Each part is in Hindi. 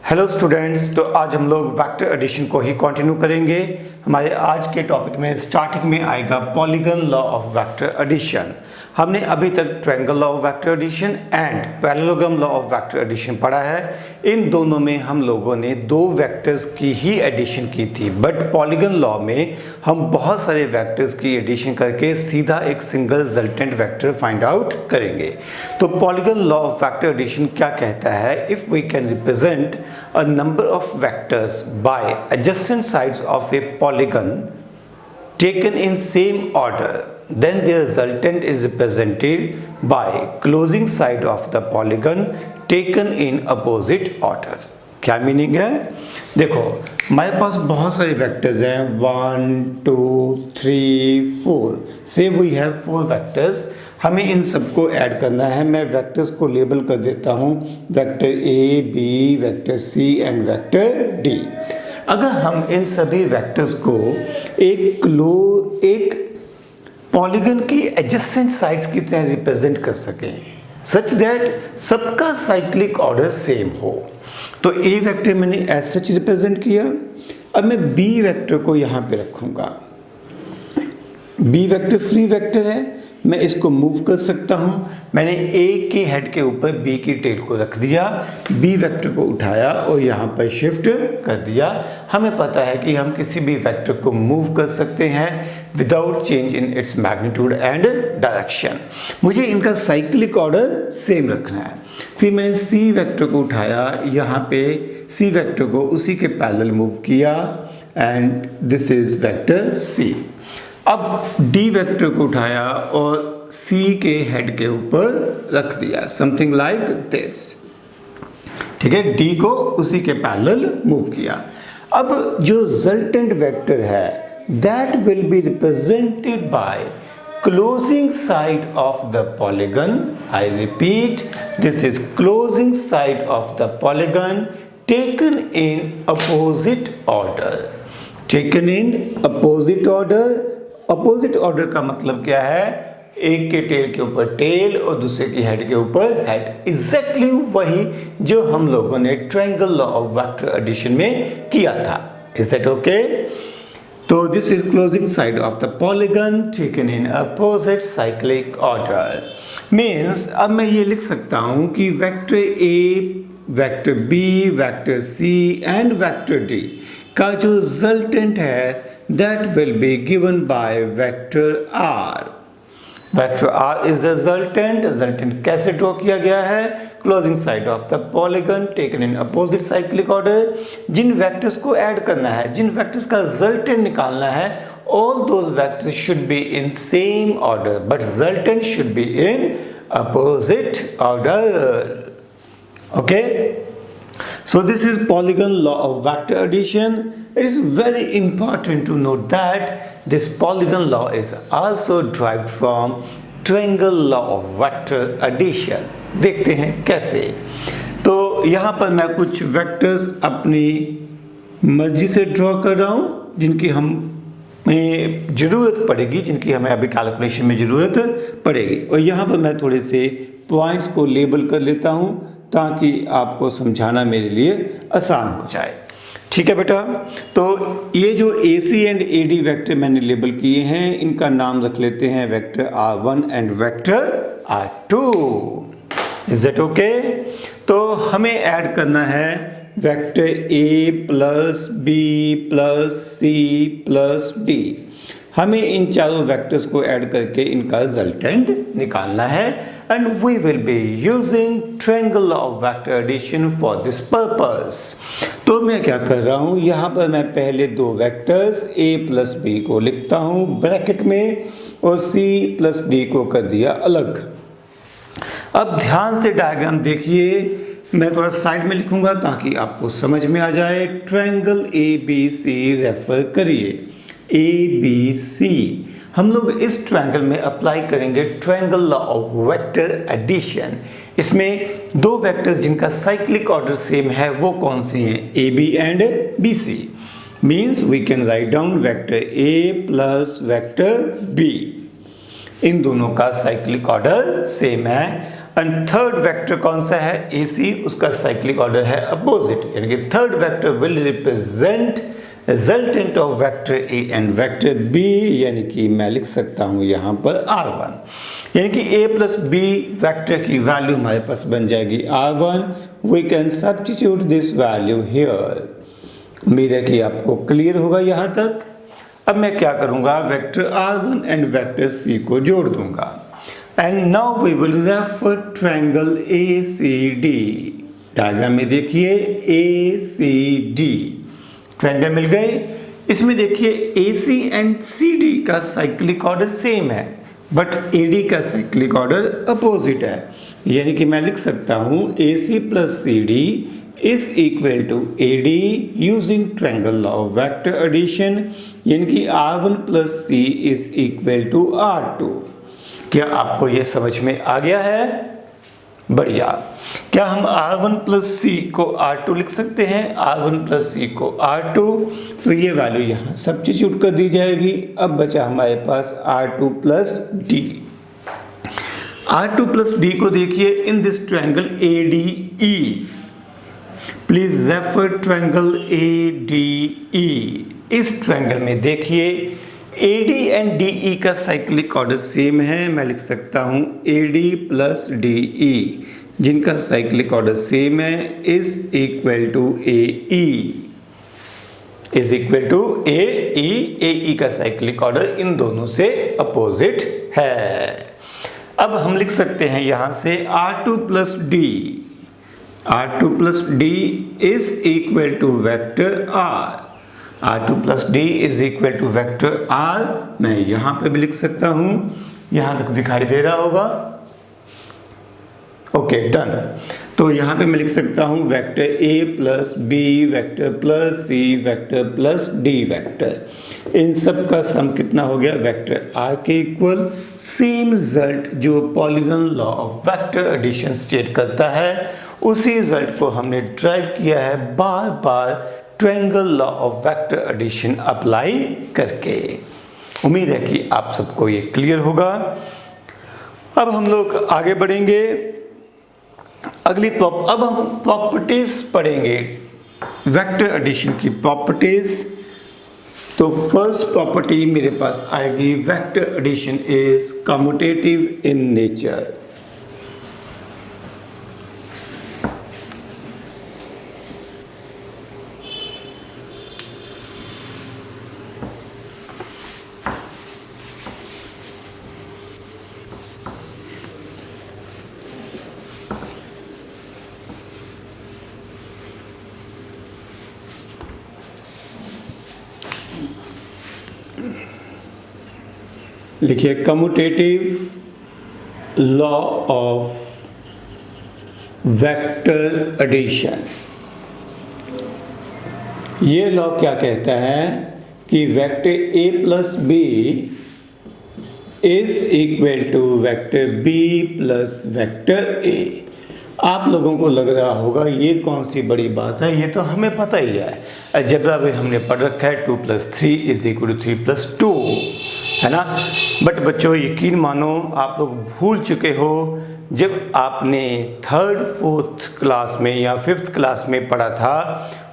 हेलो स्टूडेंट्स, तो आज हम लोग वेक्टर एडिशन को ही कंटिन्यू करेंगे। हमारे आज के टॉपिक में स्टार्टिंग में आएगा polygon law of vector addition. हमने अभी तक triangle law of vector addition and parallelogram law of vector addition पढ़ा है। इन दोनों में हम लोगों ने दो वेक्टर्स की ही एडिशन की थी, बट पॉलीगन लॉ में हम बहुत सारे वेक्टर्स की एडिशन करके सीधा एक single resultant vector find out करेंगे। तो polygon law of vector addition क्या कहता है? If we can represent a number of vectors by adjacent sides of a polygon taken in same order, then their resultant is represented by closing side of the polygon taken in opposite order। क्या मीनिंग है? देखो, हमारे पास बहुत सारे वेक्टर्स हैं, 1 2 3 4। से वी हैव 4 वेक्टर्स। हमें इन सबको ऐड करना है। मैं वेक्टर्स को लेबल कर देता हूँ, vector A, B, vector C and vector D. अगर हम इन सभी वेक्टर्स को एक पॉलीगन की एडजेसेंट साइड्स की तरह रिप्रेजेंट कर सकें, सच दैट सबका साइक्लिक ऑर्डर सेम हो, तो ए वेक्टर मैंने एज सच रिप्रेजेंट किया। अब मैं बी वेक्टर को यहाँ पे रखूँगा। बी वेक्टर फ्री वेक्टर है, मैं इसको मूव कर सकता हूँ। मैंने ए के हेड के ऊपर बी की टेल को रख दिया, बी वेक्टर को उठाया और यहाँ पर शिफ्ट कर दिया। हमें पता है कि हम किसी भी वेक्टर को मूव कर सकते हैं without change in its magnitude and direction. मुझे इनका साइक्लिक ऑर्डर सेम रखना है। फिर मैंने सी वेक्टर को उठाया, यहाँ पे सी वेक्टर को उसी के पैरेलल मूव किया and this is vector C. अब डी वेक्टर को उठाया और सी के हेड के ऊपर रख दिया, समथिंग लाइक दिस। ठीक है, डी को उसी के पैरेलल मूव किया। अब जो रिजल्टेंट वेक्टर है that will be represented by closing side of the polygon. I repeat, this is closing side of the polygon taken in opposite order. Taken in opposite order. Opposite order का मतलब क्या है? एक के टेल के ऊपर टेल और दूसरे की हेड के ऊपर हेड। एग्जैक्टली वही जो हम लोगों ने triangle law of vector addition में किया था। Is that okay? तो this is closing side of the polygon taken in opposite cyclic order. Means अब मैं ये लिख सकता हूं कि vector A, vector B, vector C and vector D का जो रिजल्टेंट है that will be given by vector r। vector r is a resultant। resultant कैसे ड्रॉ किया गया है? closing side of the polygon taken in opposite cyclic order। जिन वेक्टर्स को ऐड करना है, जिन वेक्टर्स का resultant निकालना है, all those vectors should be in same order but resultant should be in opposite order। okay, so this is polygon law of vector addition। It is very important to note that this polygon law is also derived from triangle law of vector addition। देखते हैं कैसे। तो यहाँ पर मैं कुछ वेक्टर्स अपनी मर्जी से ड्रॉ कर रहा हूँ जिनकी हमें ज़रूरत पड़ेगी, जिनकी हमें अभी कैलकुलेशन में ज़रूरत पड़ेगी। और यहाँ पर मैं थोड़े से पॉइंट्स को लेबल कर लेता हूँ ताकि आपको समझाना मेरे लिए आसान हो जाए। ठीक है बेटा, तो ये जो AC एंड AD वेक्टर मैंने लेबल किए हैं, इनका नाम रख लेते हैं vector R1 and vector R2। Is that okay? तो हमें ऐड करना है vector A plus B plus C plus D। हमें इन चारों वेक्टर्स को ऐड करके इनका रिजल्टेंट निकालना है and we will be using triangle law of vector addition for this purpose। तो मैं क्या कर रहा हूँ, यहाँ पर मैं पहले दो वेक्टर्स A प्लस B को लिखता हूँ ब्रैकेट में और C प्लस D को कर दिया अलग। अब ध्यान से डायग्राम देखिए, मैं थोड़ा साइड में लिखूंगा ताकि आपको समझ में आ जाए। ट्रायंगल ABC रेफर करिए, ABC। हम लोग इस ट्रायंगल में अप्लाई करेंगे triangle law of vector addition. इसमें दो वेक्टर्स जिनका साइक्लिक ऑर्डर सेम है वो कौन से हैं? AB and BC। Means we can write down vector A plus vector B। इन दोनों का साइक्लिक ऑर्डर सेम है। एंड थर्ड वेक्टर कौन सा है, ए सी, उसका साइक्लिक ऑर्डर है अपोजिट, यानी कि third vector will represent resultant of vector A and vector B, यानी कि मैं लिख सकता हूं यहां पर R1, यानी कि a प्लस बी वेक्टर की वैल्यू हमारे पास बन जाएगी R1। We can substitute this value here. उम्मीद है कि आपको क्लियर होगा यहां तक। अब मैं क्या करूंगा, vector R1 and vector C को जोड़ दूंगा। And now we will refer triangle ACD। Diagram में देखिए ACD ट्रायंगल मिल गए। इसमें देखिए AC एंड CD का साइक्लिक ऑर्डर सेम है, बट AD का साइक्लिक ऑर्डर अपोजिट है, यानी कि मैं लिख सकता हूं AC plus CD is equal to AD using triangle law of vector addition, यानी कि R1 plus C is equal to R2। क्या आपको यह समझ में आ गया है? बढ़िया। क्या हम R1 प्लस C को R2 लिख सकते हैं? R1 प्लस C को R2, तो ये वैल्यू यहाँ सब्स्टिट्यूट कर दी जाएगी। अब बचा हमारे पास R2 plus D। R2 plus D को देखिए in this triangle ADE। Please refer triangle ADE। इस ट्रायंगल में देखिए AD एंड DE का साइक्लिक ऑर्डर सेम है। मैं लिख सकता हूं AD प्लस DE, जिनका साइक्लिक ऑर्डर सेम है, is equal to AE, is equal to AE। AE का साइक्लिक ऑर्डर इन दोनों से अपोजिट है। अब हम लिख सकते हैं यहां से R2 plus D। R2 plus D is equal to vector R। R2 plus D is equal to vector R। मैं यहां पे भी लिख सकता हूं, यहां तक दिखाई दे रहा होगा। Okay, done. तो यहां पे मैं लिख सकता हूं vector A plus B, vector plus C, vector plus D vector. इन सब का सम कितना हो गया, वेक्टर R के इक्वल। सेम रिजल्ट जो polygon law of vector addition state करता है, उसी रिजल्ट को हमने ड्राइव किया है बार बार triangle law of vector addition apply करके। उम्मीद है कि आप सबको ये क्लियर होगा। अब हम लोग आगे बढ़ेंगे। अब हम प्रॉपर्टीज पढ़ेंगे, वेक्टर एडिशन की प्रॉपर्टीज। तो फर्स्ट प्रॉपर्टी मेरे पास आएगी, vector addition is commutative in nature. लिखिए commutative law of vector addition. ये लॉ क्या कहता है कि vector A plus B is equal to vector B plus vector A। आप लोगों को लग रहा होगा ये कौन सी बड़ी बात है, ये तो हमें पता ही है, अलजेब्रा में हमने पढ़ रखा है 2 plus 3 is equal to 3 plus 2, है ना। बट बच्चों यकीन मानो आप लोग भूल चुके हो, जब आपने 3rd 4th क्लास में या 5th क्लास में पढ़ा था,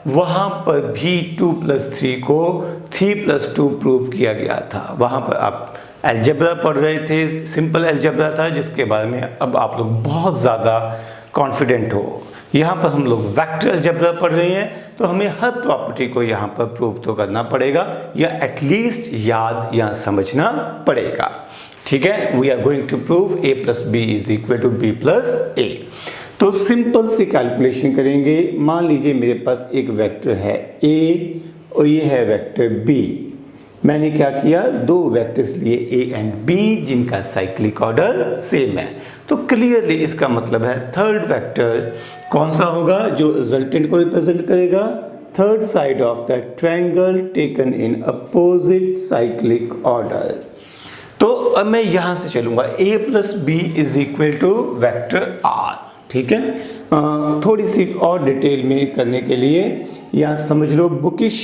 वहाँ पर भी 2 प्लस 3 को 3 प्लस 2 प्रूव किया गया था। वहाँ पर आप अलजेब्रा पढ़ रहे थे, सिंपल अलजेब्रा था, जिसके बारे में अब आप लोग बहुत ज़्यादा कॉन्फिडेंट हो। यहाँ पर हम लोग वेक्टर अलजेब्रा पढ़ रहे हैं, तो हमें हर प्रॉपर्टी को यहाँ पर प्रूव तो करना पड़ेगा, या एटलीस्ट याद या समझना पड़ेगा। ठीक है, we are going to prove A plus B is equal to B plus A। तो सिंपल सी कैलकुलेशन करेंगे। मान लीजिए मेरे पास एक वेक्टर है A और ये है वेक्टर B। मैंने क्या किया, दो वेक्टर्स लिए A एंड B, जिनका साइक्लिक ऑर्डर सेम है। तो क्लियरली इसका मतलब है थर्ड वेक्टर कौन सा होगा, जो रिजल्टेंट को रिप्रेजेंट करेगा, third side of the triangle taken in opposite cyclic order. तो अब मैं यहां से चलूंगा, A plus B is equal to vector R। ठीक है, थोड़ी सी और डिटेल में करने के लिए यहाँ समझ लो बुकिश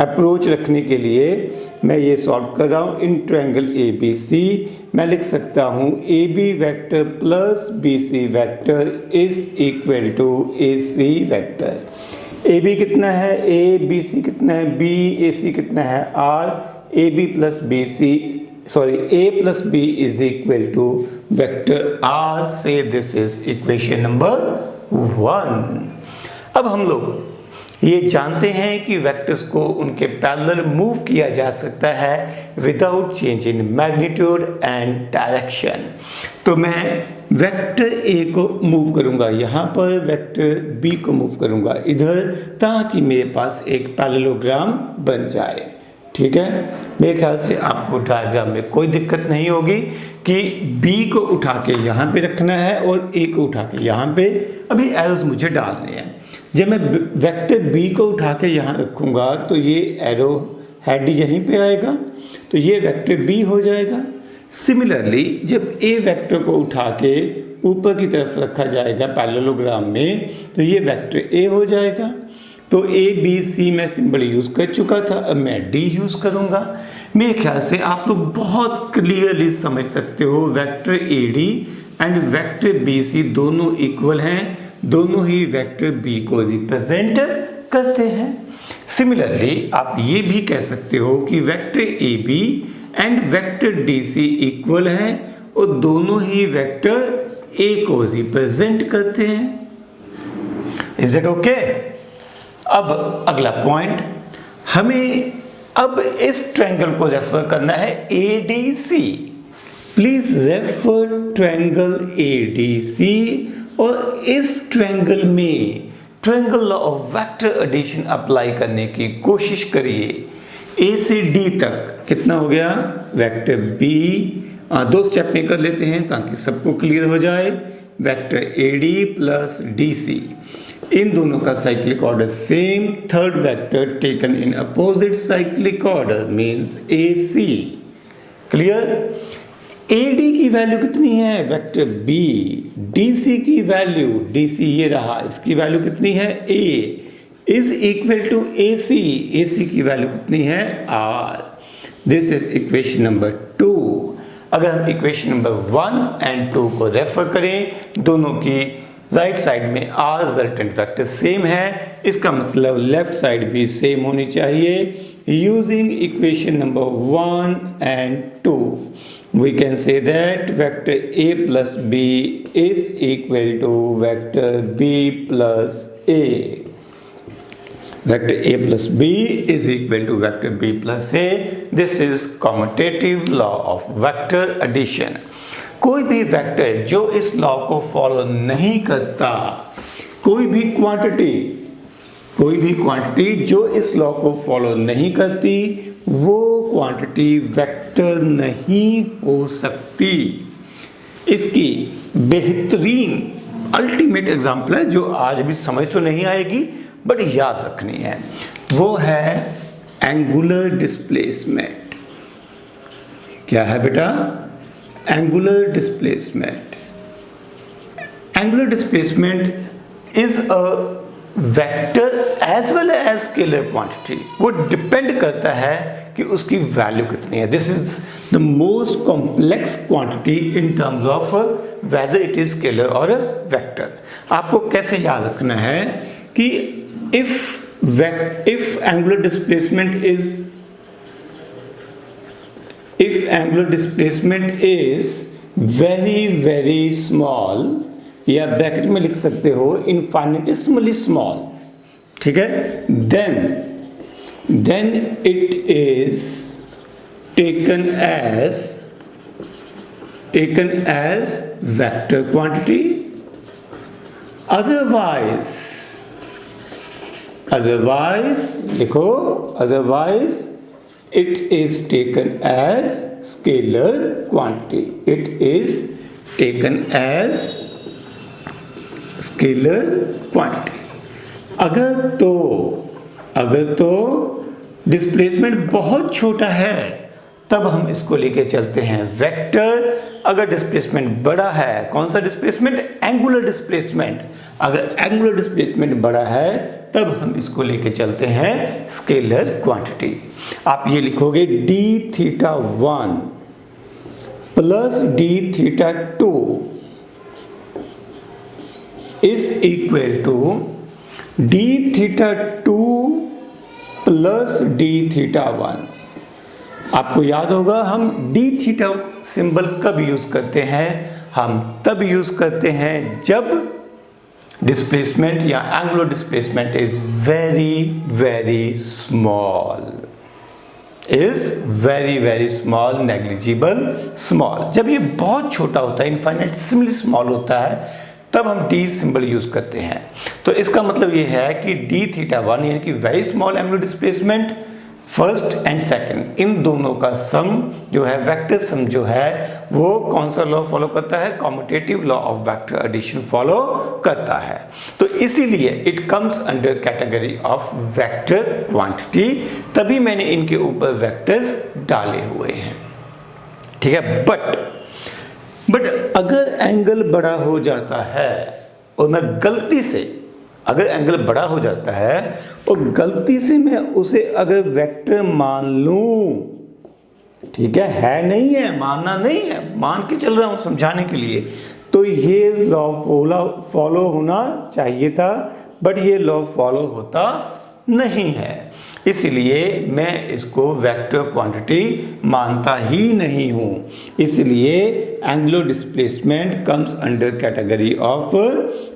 अप्रोच रखने के लिए मैं ये सॉल्व कर रहा हूँ। इन ट्रायंगल ए बी सी मैं लिख सकता हूँ A B vector plus B C vector is equal to A C vector. A B कितना है, ए बी सी कितना है, बी ए सी कितना है, R. A B plus B C A plus B is equal to vector R so this is equation number 1। अब हम लोग ये जानते हैं कि वेक्टर्स को उनके पैरेलल मूव किया जा सकता है without change in magnitude and direction. तो मैं वेक्टर ए को मूव करूंगा यहाँ पर, वेक्टर बी को मूव करूंगा इधर, ताकि मेरे पास एक पैरेललोग्राम बन जाए। ठीक है, मेरे ख्याल से आपको डायग्राम में कोई दिक्कत नहीं होगी कि बी को उठा के यहाँ पे रखना है और ए को उठा के यहाँ पे, अभी एरोज मुझे डालने हैं। जब मैं वेक्टर बी को उठा के यहाँ रखूँगा तो ये एरो हेड यहीं पे आएगा, तो ये वेक्टर बी हो जाएगा। सिमिलरली जब ए वेक्टर को उठा के ऊपर की तरफ रखा जाएगा पैरेललोग्राम में, तो ये वेक्टर ए हो जाएगा। तो ए बी सी मैं सिंबल यूज़ कर चुका था, अब मैं डी यूज़ करूँगा। मेरे ख्याल से आप लोग बहुत क्लियरली समझ सकते हो vector A D and vector B C दोनों इक्वल हैं, दोनों ही वेक्टर बी को रिप्रेजेंट करते हैं। सिमिलरली आप ये भी कह सकते हो कि vector A B and vector D C equal हैं और दोनों ही वेक्टर ए को रिप्रेजेंट करते हैं। Is it okay? अब अगला पॉइंट, हमें अब इस ट्रायंगल को रेफर करना है A D C. Please refer triangle A D C और इस ट्रायंगल में triangle law of vector addition apply करने की कोशिश करिए। ए से डी तक कितना हो गया, वेक्टर बी, दो स्टेप में कर लेते हैं ताकि सबको क्लियर हो जाए। Vector A D plus D C, इन दोनों का cyclic order same, third vector taken in opposite cyclic order means A C. Clear? A D की वैल्यू कितनी है, वेक्टर बी। डी सी की वैल्यू, डी सी ये रहा, इसकी वैल्यू कितनी है, A is equal to A C. A C की वैल्यू कितनी है, R. This is equation number 2। अगर हम इक्वेशन नंबर 1 एंड 2 को रेफर करें, दोनों की राइट साइड में आर रिजल्टेंट वेक्टर सेम है, इसका मतलब लेफ्ट साइड भी सेम होनी चाहिए। Using equation number 1 and 2 we can say that vector a plus b is equal to vector b plus a. Vector a plus b is equal to vector b plus a. This is commutative law of vector addition. कोई भी वेक्टर जो इस लॉ को फॉलो नहीं करता, कोई भी क्वांटिटी जो इस लॉ को फॉलो नहीं करती, वो क्वांटिटी वेक्टर नहीं हो सकती। इसकी बेहतरीन अल्टीमेट एग्जांपल है जो आज भी समझ तो नहीं आएगी बट याद रखनी है, वो है एंगुलर डिस्प्लेसमेंट। क्या है बेटा? Angular displacement. Angular displacement is a vector as well as scalar quantity. वो डिपेंड करता है कि उसकी वैल्यू कितनी है। This is the most complex quantity in terms of whether it is scalar और वेक्टर। आपको कैसे याद रखना है कि if angular displacement is very small, या ब्रैकेट में लिख सकते हो infinitesimally small, ठीक है, then it is taken as vector quantity. otherwise लिखो, otherwise it is taken as scalar quantity. It is taken as scalar quantity. अगर तो डिस्प्लेसमेंट बहुत छोटा है तब हम इसको लेके चलते हैं वेक्टर। अगर डिस्प्लेसमेंट बड़ा है, कौन सा डिस्प्लेसमेंट? Angular displacement. अगर एंगुलर डिस्प्लेसमेंट बड़ा है तब हम इसको लेके चलते हैं स्केलर क्वांटिटी। आप ये लिखोगे D theta 1 plus D theta 2 is equal to D theta 2 plus D theta 1। आपको याद होगा हम डी थीटा सिंबल कब यूज करते हैं, हम तब यूज करते हैं जब डिस्प्लेसमेंट या angular displacement is very very small, negligible small. जब ये बहुत छोटा होता है, इनफाइनेटिसिमली स्मॉल होता है, तब हम डी सिंबल यूज करते हैं। तो इसका मतलब ये है कि डी थीटा 1 यानी कि very small angular displacement first and second, इन दोनों का सम जो है, वेक्टर सम जो है, वो कौन सा लॉ फॉलो करता है, commutative law of vector addition follow करता है। तो इसीलिए it comes under category of vector quantity, तभी मैंने इनके ऊपर वेक्टर्स डाले हुए हैं, ठीक है। बट अगर एंगल बड़ा हो जाता है और मैं गलती से, अगर एंगल बड़ा हो जाता है और गलती से मैं उसे अगर वेक्टर मान लूं, ठीक है नहीं है, मानना नहीं है, मान के चल रहा हूं समझाने के लिए, तो ये लॉ फॉलो होना चाहिए था, बट ये लॉ फॉलो होता नहीं है। इसलिए मैं इसको वेक्टर क्वांटिटी मानता ही नहीं हूं। इसलिए angular displacement comes under category of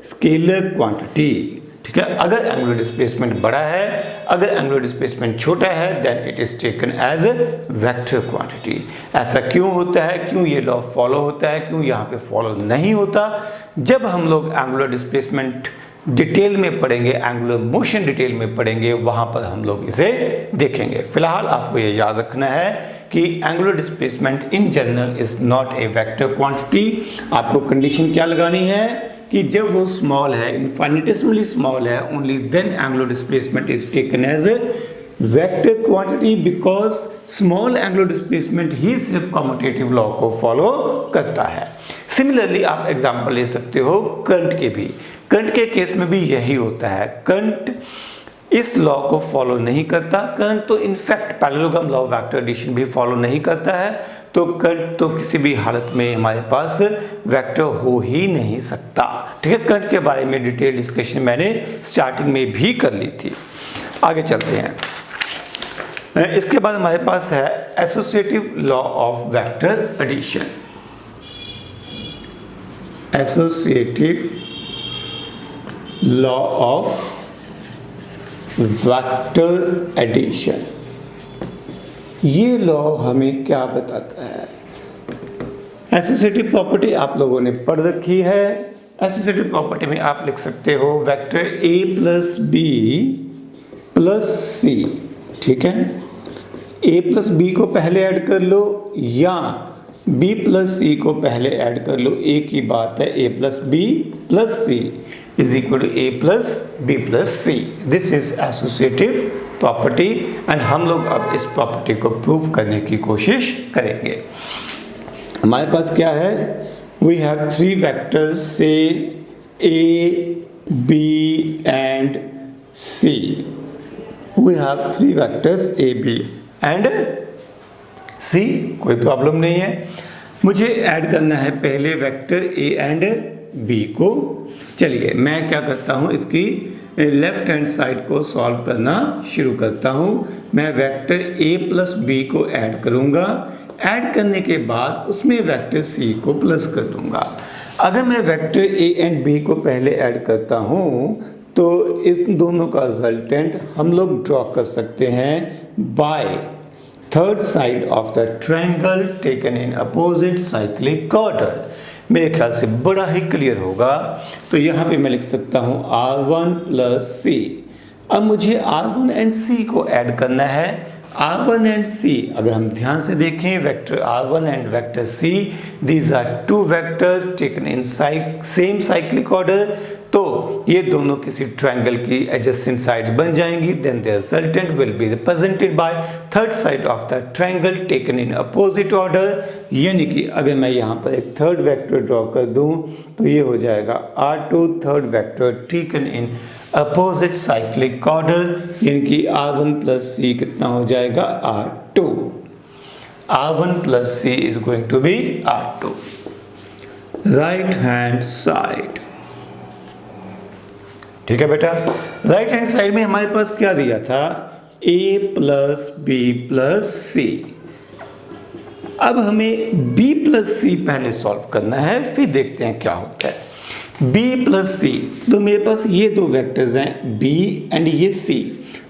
scalar quantity, ठीक है। अगर एंगुलर डिस्प्लेसमेंट बड़ा है, अगर एंगुलर डिस्प्लेसमेंट छोटा है, then it is taken as vector quantity. ऐसा क्यों होता है, क्यों ये लॉ फॉलो होता है, क्यों यहाँ पे फॉलो नहीं होता? जब हम लोग एंगुलर डिस्प्लेसमेंट डिटेल में पढ़ेंगे, एंगुलर मोशन डिटेल में पढ़ेंगे, वहां पर हम लोग इसे देखेंगे। फिलहाल आपको ये याद रखना है कि angular displacement in general is not a vector quantity. आपको कंडीशन क्या लगानी है कि जब वो स्मॉल है, इनफाइनिटेसिमली स्मॉल है, only then angular displacement is taken as a vector quantity, because small angular displacement ही सिर्फ कॉम्यूटेटिव लॉ को फॉलो करता है। सिमिलरली आप एग्जांपल ले सकते हो करंट के भी। करंट के केस में भी यही होता है, करंट इस लॉ को फॉलो नहीं करता। करंट तो in fact parallelogram law of vector addition भी फॉलो नहीं करता है। तो करंट तो किसी भी हालत में हमारे पास वेक्टर हो ही नहीं सकता, ठीक है। करंट के बारे में डिटेल डिस्कशन मैंने स्टार्टिंग में भी कर ली थी। आगे चलते हैं। इसके बाद हमारे पास है associative law of vector addition. Associative law of vector addition, ये लॉ हमें क्या बताता है? एसोसिएटिव प्रॉपर्टी आप लोगों ने पढ़ रखी है। एसोसिएटिव प्रॉपर्टी में आप लिख सकते हो vector a plus B plus C, ठीक है। a प्लस बी को पहले ऐड कर लो या b प्लस सी को पहले ऐड कर लो, एक ही बात है। a plus B plus C is equal to a plus B plus C. This is associative property and हम लोग अब इस प्रॉपर्टी को प्रूव करने की कोशिश करेंगे। हमारे पास क्या है? वी हैव थ्री वेक्टर्स से a, b and c. We have three vectors a, b and c. कोई प्रॉब्लम नहीं है। मुझे ऐड करना है पहले वेक्टर a एंड b को। चलिए मैं क्या करता हूँ, इसकी लेफ्ट हैंड साइड को सॉल्व करना शुरू करता हूँ। मैं वेक्टर a प्लस बी को ऐड करूँगा। ऐड करने के बाद उसमें वेक्टर c को प्लस कर दूँगा। अगर मैं वेक्टर a एंड b को पहले ऐड करता हूँ तो इस दोनों का रिजल्टेंट हम लोग ड्रॉ कर सकते हैं bye third side of the triangle taken in opposite cyclic order. मेरे ख्याल से बड़ा ही क्लियर होगा। तो यहाँ पे मैं लिख सकता हूँ R1 प्लस C। अब मुझे R1 एंड C को ऐड करना है। R1 एंड C, अगर हम ध्यान से देखें, vector R1 and vector C, these are two vectors taken in same cyclic order. तो ये दोनों किसी ट्रायंगल की एडजेसेंट साइड्स बन जाएंगी। Then their resultant will be represented by third side of the triangle taken in opposite order. यानी कि अगर मैं यहाँ पर एक थर्ड वेक्टर ड्रॉ कर दूँ तो ये हो जाएगा R2 third vector taken in opposite cyclic order, यानी कि R1 प्लस C कितना हो जाएगा R2। R1 plus C is going to be R2। Right hand side, ठीक है बेटा। राइट हैंड साइड में हमारे पास क्या दिया था, A plus B plus C। अब हमें B प्लस C पहले सॉल्व करना है, फिर देखते हैं क्या होता है। B प्लस C, तो मेरे पास ये दो वेक्टर्स हैं B एंड ये C।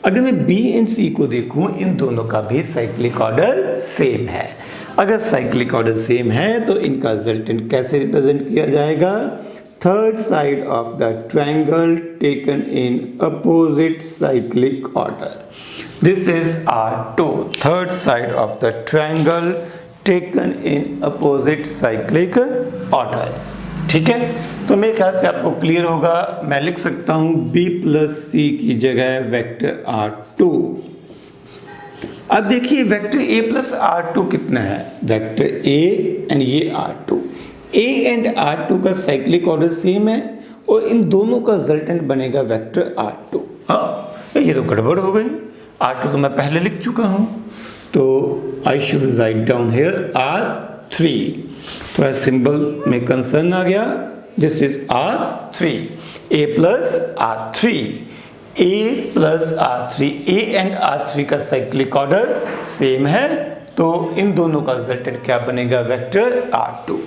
अगर मैं B एंड C को देखूं, इन दोनों का भी साइक्लिक ऑर्डर सेम है। अगर साइक्लिक ऑर्डर सेम है तो इनका रिजल्टेंट कैसे रिप्रेजेंट किया जाएगा, third side of the triangle taken in opposite cyclic order. This is R2, third side of the triangle taken in opposite cyclic order. ठीक है, तो मेरे ख्याल से आपको क्लियर होगा। मैं लिख सकता हूं B प्लस C की जगह वेक्टर R2। अब देखिए वेक्टर A प्लस R2 कितना है, वेक्टर A एंड ये R2। A एंड R2 का साइक्लिक ऑर्डर सेम है और इन दोनों का रिजल्टेंट बनेगा वेक्टर R2। हाँ, ये तो गड़बड़ हो गई। R2 तो मैं पहले लिख चुका हूं, तो I should write down here R3। तो सिंबल में कंसर्न आ गया, this is R3। A plus R3, A plus R3, A and R3 का साइक्लिक ऑर्डर सेम है, तो इन दोनों का रिजल्टेंट क्या बनेगा, वेक्टर R2।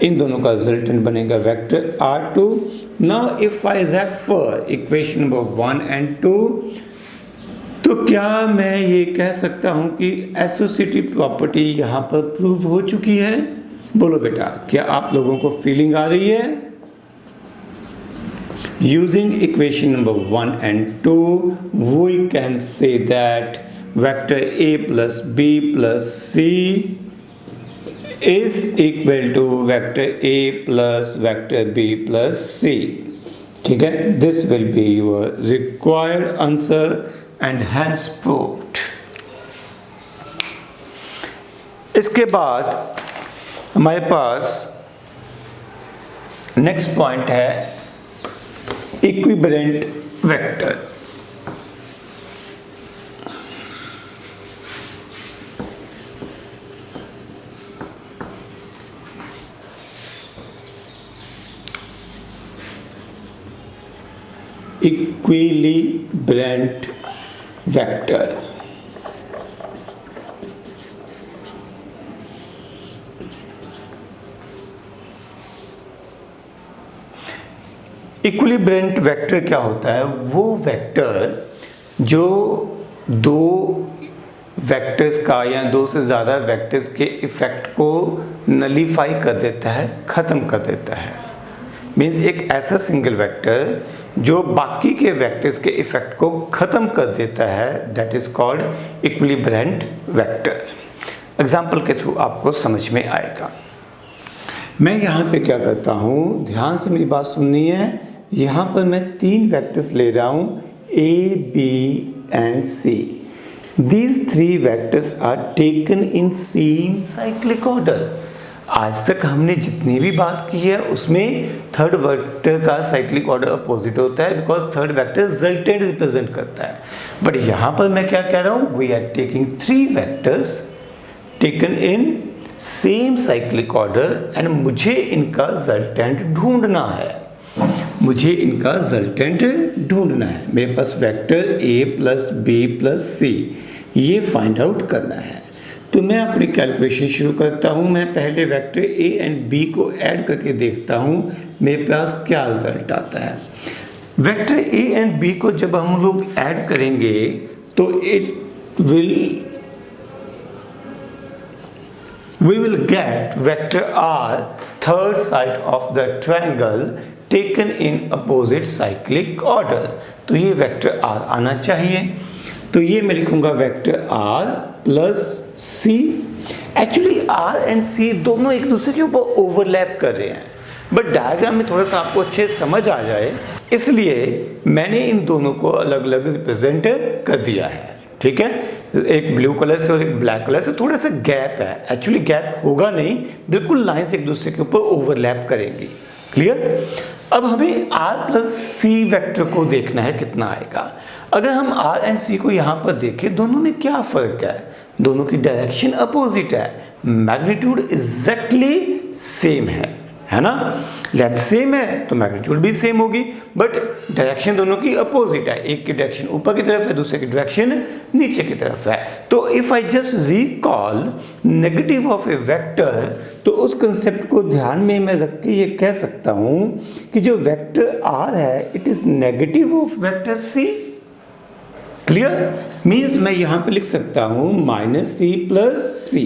इन दोनों का रिजल्टेंट बनेगा vector R2। Now if I refer equation number 1 and 2, तो क्या मैं ये कह सकता हूं कि एसोसिएटिव प्रॉपर्टी यहां पर प्रूव हो चुकी है? बोलो बेटा, क्या आप लोगों को फीलिंग आ रही है? Using equation number 1 and 2, we can say that vector A plus B plus C is equal to vector A plus vector B plus C. ठीक है, this will be your required answer and hence proved. इसके बाद हमारे पास नेक्स्ट पॉइंट है इक्विवेलेंट वेक्टर। इक्विलिब्रेंट वेक्टर, इक्विलिब्रेंट वेक्टर क्या होता है, वो वेक्टर जो दो वेक्टर्स का या दो से ज़्यादा वेक्टर्स के इफ़ेक्ट को नलीफाई कर देता है, ख़त्म कर देता है। मीन्स एक ऐसा सिंगल वेक्टर जो बाकी के वेक्टर्स के इफ़ेक्ट को ख़त्म कर देता है, that is called equilibrant vector. Example के थ्रू आपको समझ में आएगा। मैं यहाँ पे क्या करता हूँ, ध्यान से मेरी बात सुननी है। यहाँ पर मैं तीन वेक्टर्स ले रहा हूँ, A, B and C. These three vectors are taken in same cyclic order. आज तक हमने जितनी भी बात की है उसमें थर्ड वेक्टर का साइक्लिक ऑर्डर अपोजिट होता है, because third vector resultant represent करता है। बट यहाँ पर मैं क्या कह रहा हूँ, we are taking three vectors taken in same cyclic order and मुझे इनका रिजल्टेंट ढूंढना है। मुझे इनका रिजल्टेंट ढूंढना है। मेरे पास vector A plus B plus C ये फाइंड आउट करना है। तो मैं अपनी कैलकुलेशन शुरू करता हूँ। मैं पहले वेक्टर A एंड B को ऐड करके देखता हूँ मेरे पास क्या रिजल्ट आता है। वेक्टर A एंड B को जब हम लोग ऐड करेंगे तो we will get vector R, third side of the triangle taken in opposite cyclic order। तो ये वेक्टर R आना चाहिए। तो ये मैं लिखूंगा vector R plus C। Actually R and C दोनों एक दूसरे के ऊपर ओवरलैप कर रहे हैं, बट डायग्राम में थोड़ा सा आपको अच्छे समझ आ जाए इसलिए मैंने इन दोनों को अलग अलग रिप्रेजेंट कर दिया है। ठीक है, एक ब्लू कलर से और एक ब्लैक कलर से थोड़ा सा गैप है। एक्चुअली गैप होगा नहीं, बिल्कुल लाइंस एक दूसरे के ऊपर ओवरलैप करेंगी। क्लियर? अब हमें r प्लस सी वेक्टर को देखना है कितना आएगा। अगर हम r एंड c को यहाँ पर देखें, दोनों में क्या फर्क है? दोनों की डायरेक्शन अपोजिट है, मैग्नीट्यूड एग्जैक्टली सेम है ना। लेंथ सेम है तो मैग्नीट्यूड भी सेम होगी, बट डायरेक्शन दोनों की अपोजिट है। एक की डायरेक्शन ऊपर की तरफ है, दूसरे की डायरेक्शन नीचे की तरफ है। तो if I just recall negative of A vector, तो उस कंसेप्ट को ध्यान में मैं रख के ये कह सकता हूं कि जो वेक्टर r है it is negative of vector c। Clear? Means मैं यहां पे लिख सकता हूं माइनस सी प्लस सी।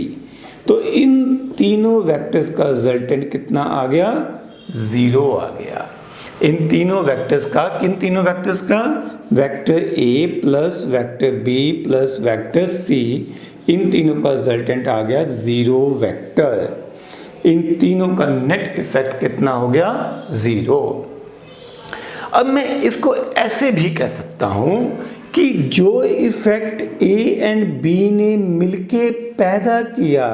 तो इन तीनों वेक्टर्स का रिजल्टेंट कितना आ गया? 0 आ गया। इन तीनों वेक्टर्स का, किन तीनों वेक्टर्स का? Vector a plus vector b plus vector c, इन तीनों का रिजल्टेंट आ गया 0 वेक्टर। इन तीनों का नेट इफेक्ट कितना हो गया? 0। अब मैं इसको ऐसे भी कह सकता हूं कि जो इफेक्ट A एंड B ने मिलके पैदा किया,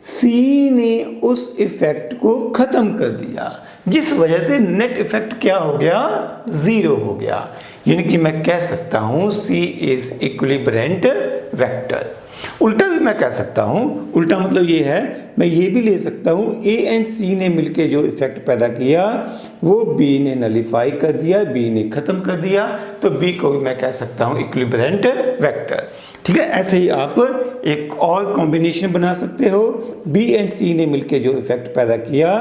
C ने उस इफेक्ट को खत्म कर दिया, जिस वजह से नेट इफेक्ट क्या हो गया? 0 हो गया। यानी कि मैं कह सकता हूं C इज इक्विलिब्रेंट वेक्टर। उल्टा भी मैं कह सकता हूं, उल्टा मतलब ये है, मैं ये भी ले सकता हूं A एंड C ने मिलके जो इफेक्ट पैदा किया वो B ने नलिफाई कर दिया, B ने खत्म कर दिया, तो B को भी मैं कह सकता हूं इक्विलिब्रेंट वेक्टर। ठीक है, ऐसे ही आप एक और कॉम्बिनेशन बना सकते हो। B एंड C ने मिलके जो इफेक्ट पैदा किया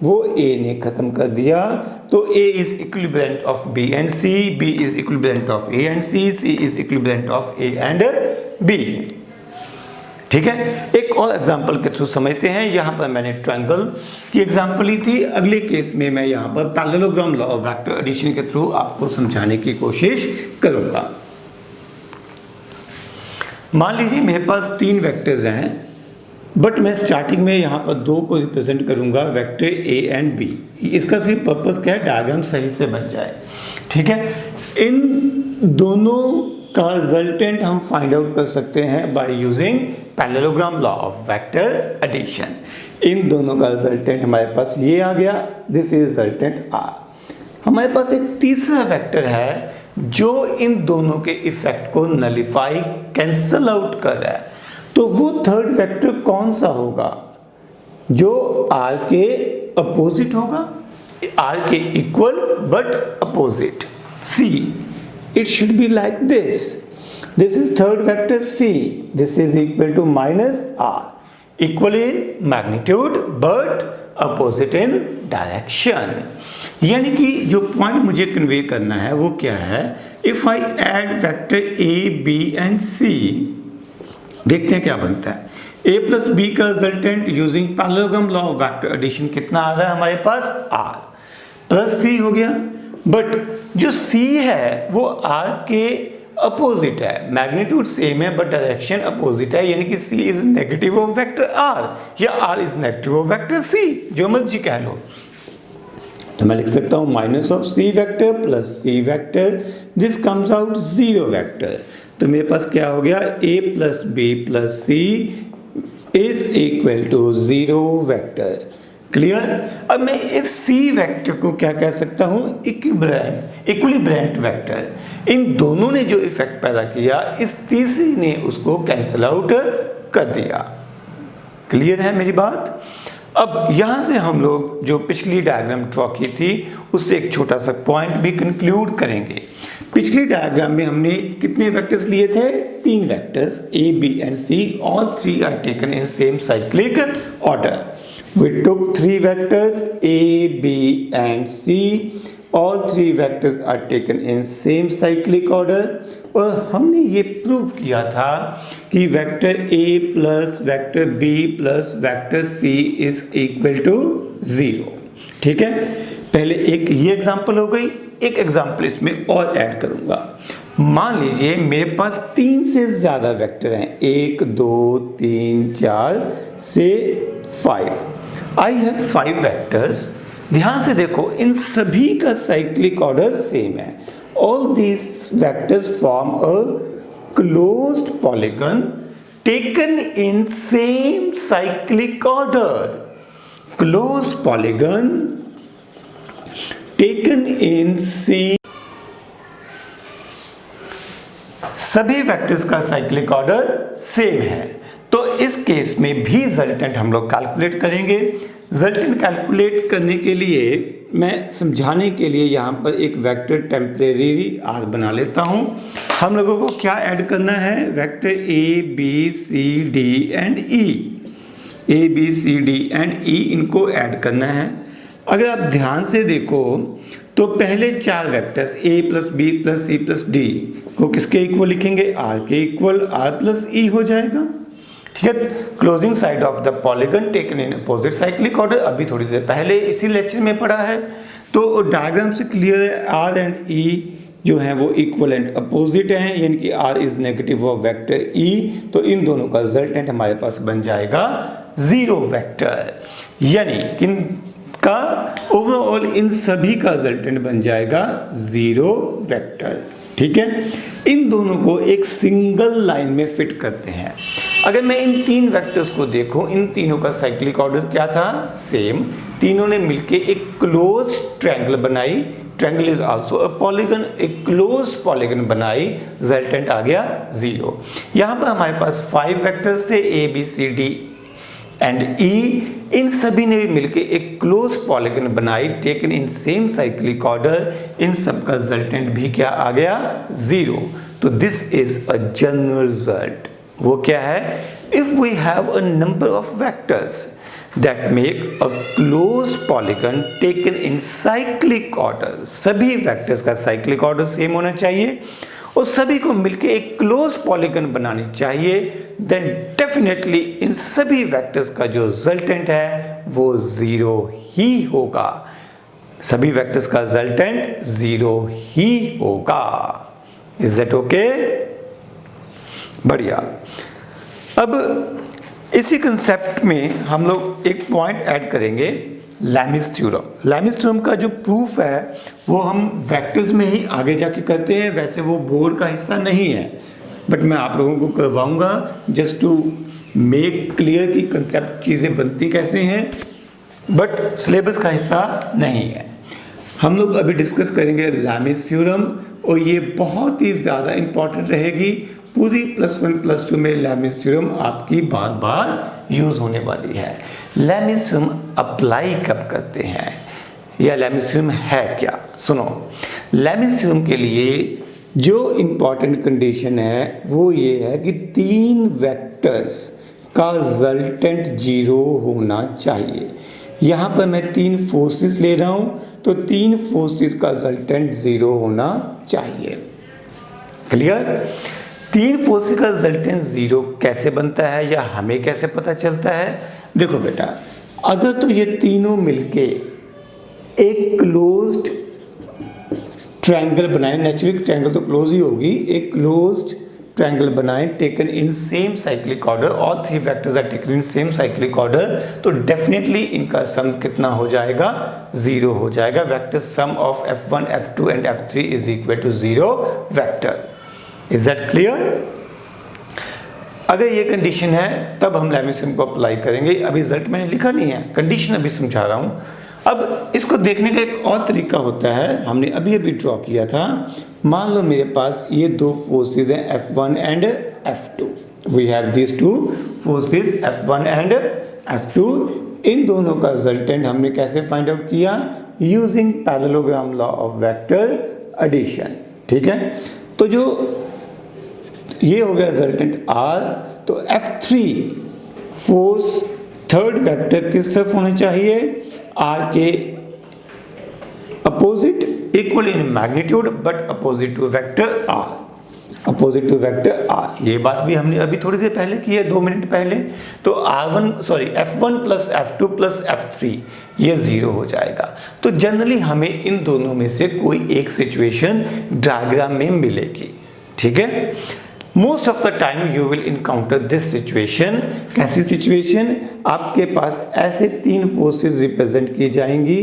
वो A ने खत्म कर दिया, तो A is equilibrant of B and C, B is equilibrant of A and C, C is equilibrant of A and B। ठीक है, एक और एग्जांपल के थ्रू समझते हैं। यहां पर मैंने ट्रायंगल की एग्जांपल ली थी, अगले केस में मैं यहां पर parallelogram law of vector addition के थ्रू आपको समझाने की कोशिश करूंगा। मान लीजिए मेरे पास 3 वेक्टर्स हैं, बट मैं स्टार्टिंग में यहां पर 2 को रिप्रेजेंट करूंगा, वेक्टर A एंड B। इसका सिर्फ पर्पस क्या है? डायग्राम सही से बन जाए। ठीक है, इन दोनों का रिजल्टेंट हम फाइंड आउट कर सकते हैं by using parallelogram law of vector addition. इन दोनों का रिजल्टेंट हमारे पास ये आ गया, दिस इज रिजल्टेंट R। हमारे पास एक तीसरा वेक्टर है जो इन दोनों के इफेक्ट को नलिफाई, कैंसल आउट कर रहा है, तो वो थर्ड वेक्टर कौन सा होगा? जो R के अपोजिट होगा, R के equal but opposite, C। It should be like this. This is third vector C. This is equal to minus R. Equal in magnitude but opposite in direction. यानी कि जो पॉइंट मुझे कन्वे करना है वो क्या है? If I add vector A, B and C, देखते हैं क्या बनता है। A plus B का resultant using parallelogram law of vector addition कितना आ रहा है हमारे पास? R प्लस C हो गया, बट जो C है वो R के अपोजिट है, मैग्नीट्यूड सेम है बट डायरेक्शन अपोजिट है, यानी कि C is negative of vector R या R is negative of vector C, जो मर्जी कह लो। तो मैं लिख सकता हूं minus of C vector plus C vector, this comes out 0 vector. तो मेरे पास क्या हो गया? A plus B plus C is equal to 0 vector. Clear? अब मैं इस C वेक्टर को क्या कह सकता हूं? इक्विलिब्रेंट वेक्टर। इन दोनों ने जो इफेक्ट पैदा किया, इस तीसरी ने उसको कैंसिल आउट कर दिया। क्लियर है मेरी बात? अब यहां से हम लोग जो पिछली डायग्राम ड्रॉ की थी उससे एक छोटा सा पॉइंट भी कंक्लूड करेंगे। पिछली डायग्राम में हमने कितने वेक्टर्स लिए थे? 3 vectors A, B and C, all 3 are taken in same cyclic order. We took 3 vectors A, B and C. All 3 vectors are taken in same cyclic order. और हमने ये प्रूव किया था कि vector A plus vector B plus vector C is equal to 0। ठीक है, पहले एक ये एग्जांपल हो गई, एक एग्जांपल इसमें और ऐड करूंगा। मान लीजिए मेरे पास 3 से ज्यादा वेक्टर हैं, 1 2 3 4 से 5। I have 5 vectors. ध्यान से देखो, इन सभी का साइक्लिक ऑर्डर सेम है। All these vectors form a closed polygon taken in same cyclic order. Closed polygon taken in C, सभी वेक्टर्स का साइक्लिक ऑर्डर सेम है। तो इस केस में भी रिजल्टेंट हम लोग कैलकुलेट करेंगे। रिजल्टेंट कैलकुलेट करने के लिए मैं समझाने के लिए यहाँ पर एक वेक्टर टेम्परेरी आर बना लेता हूँ। हम लोगों को क्या ऐड करना है, vector A B C D and E, A B C D and E इनको ऐड करना है। अगर आप ध्यान से देखो तो पहले चार vectors a plus B plus C plus D को किसके इक्वल लिखेंगे, r के इक्वल, r प्लस ई हो जाएगा। ठीक है, closing side of the polygon taken in opposite cyclic order, अभी थोड़ी देर पहले इसी लेक्चर में पढ़ा है। तो डायग्राम से क्लियर है, r एंड e जो है वो इक्वल एंड अपोजिट हैं, यानी कि r is negative of vector e, तो इन दोनों का रिजल्टेंट हमारे पास बन जाएगा जीरो वेक्टर, यानी किन का ओवरऑल इन सभी का रिजल्टेंट बन जाएगा जीरो वेक्टर। ठीक है, इन दोनों को एक सिंगल लाइन में फिट करते हैं। अगर मैं इन तीन वेक्टर्स को देखूं, इन तीनों का साइक्लिक ऑर्डर क्या था, सेम। तीनों ने मिलके एक क्लोज ट्रायंगल बनाई, triangle is also a polygon, एक क्लोज पॉलीगन बनाई, रिजल्टेंट आ गया जीरो। यहाँ पर हमारे पास 5 वेक्टर्स थे, A B C D and E, इन सभी ने भी मिलकर एक क्लोज पॉलीगन बनाई, taken in same cyclic order, इन सब का रिजल्टेंट भी क्या आ गया, जीरो। तो this is a general result. वो क्या है, if we have a number of vectors that make a close polygon taken in cyclic order, सभी वेक्टर्स का साइक्लिक ऑर्डर सेम होना चाहिए और सभी को मिलकर एक क्लोज पॉलीगन बनानी चाहिए, देन डेफिनेटली इन सभी वेक्टर्स का जो रिजल्टेंट है वो जीरो ही होगा। सभी वेक्टर्स का रिजल्टेंट जीरो ही होगा। Is that okay? बढ़िया। अब इसी कंसेप्ट में हम लोग एक पॉइंट ऐड करेंगे, लैमिस थ्योरम। लैमिस थ्योरम का जो प्रूफ है वो हम वेक्टर्स में ही आगे जाके करते हैं, वैसे वो बोर्ड का हिस्सा नहीं है, बट मैं आप लोगों को करवाऊंगा जस्ट टू मेक क्लियर कि कंसेप्ट चीज़ें बनती कैसे हैं, बट सिलेबस का हिस्सा नहीं है। हम लोग अभी डिस्कस करेंगे लैमिस थ्योरम और ये बहुत ही ज़्यादा इम्पॉर्टेंट रहेगी। पूरी +1 +2 में लैमिस थ्योरम आपकी बार बार यूज़ होने वाली है। लैमिस थ्योरम अप्लाई कब करते हैं या लैमिस थ्योरम है क्या, सुनो। लैमिस थ्योरम के लिए जो इम्पॉर्टेंट कंडीशन है वो ये है कि तीन वेक्टर्स का रिजल्टेंट जीरो होना चाहिए। यहाँ पर मैं तीन फोर्सेस ले रहा हूँ, तो तीन फोर्सेस का रिजल्टेंट जीरो होना चाहिए। क्लियर? तीन फोर्सेस का रिजल्टेंट जीरो कैसे बनता है या हमें कैसे पता चलता है? देखो बेटा, अगर तो ये तीनों मिलके एक क्लोज्ड ट्रायंगल बनाए, नेचुरली ट्रायंगल तो क्लोज ही होगी, एक क्लोज्ड ट्रायंगल बनाए taken in same cyclic order, all three vectors are taken in same cyclic order, तो डेफिनेटली इनका सम कितना हो जाएगा, जीरो हो जाएगा। Vector sum of f1 f2 and f3 is equal to zero vector. Is that clear? अगर ये कंडीशन है तब हम लैमिस थ्योरम को अप्लाई करेंगे। अभी रिजल्ट मैंने लिखा नहीं है, कंडीशन अभी समझा रहा हूँ। अब इसको देखने का एक और तरीका होता है, हमने अभी अभी ड्रॉ किया था। मान लो मेरे पास ये दो फोर्सेस हैं F1 and F2, we have this two forces F1 and F2। इन दोनों का रिजल्टेंट हमने कैसे फाइंड आउट किया, using parallelogram law of vector addition. ठीक है, तो जो ये हो गया रिजल्टेंट R, तो F3 फोर्स थर्ड वेक्टर किस तरफ होना चाहिए, R के opposite, equal in magnitude but opposite to vector R, opposite to vector R। ये बात भी हमने अभी थोड़ी देर पहले की है, 2 मिनट पहले। तो F1 plus F2 plus F3 ये जीरो हो जाएगा। तो जनरली हमें इन दोनों में से कोई एक सिचुएशन डायग्राम में मिलेगी। ठीक है, most of the time you will encounter this situation. कैसी सिचुएशन? आपके पास ऐसे तीन फोर्सेस रिप्रेजेंट की जाएंगी,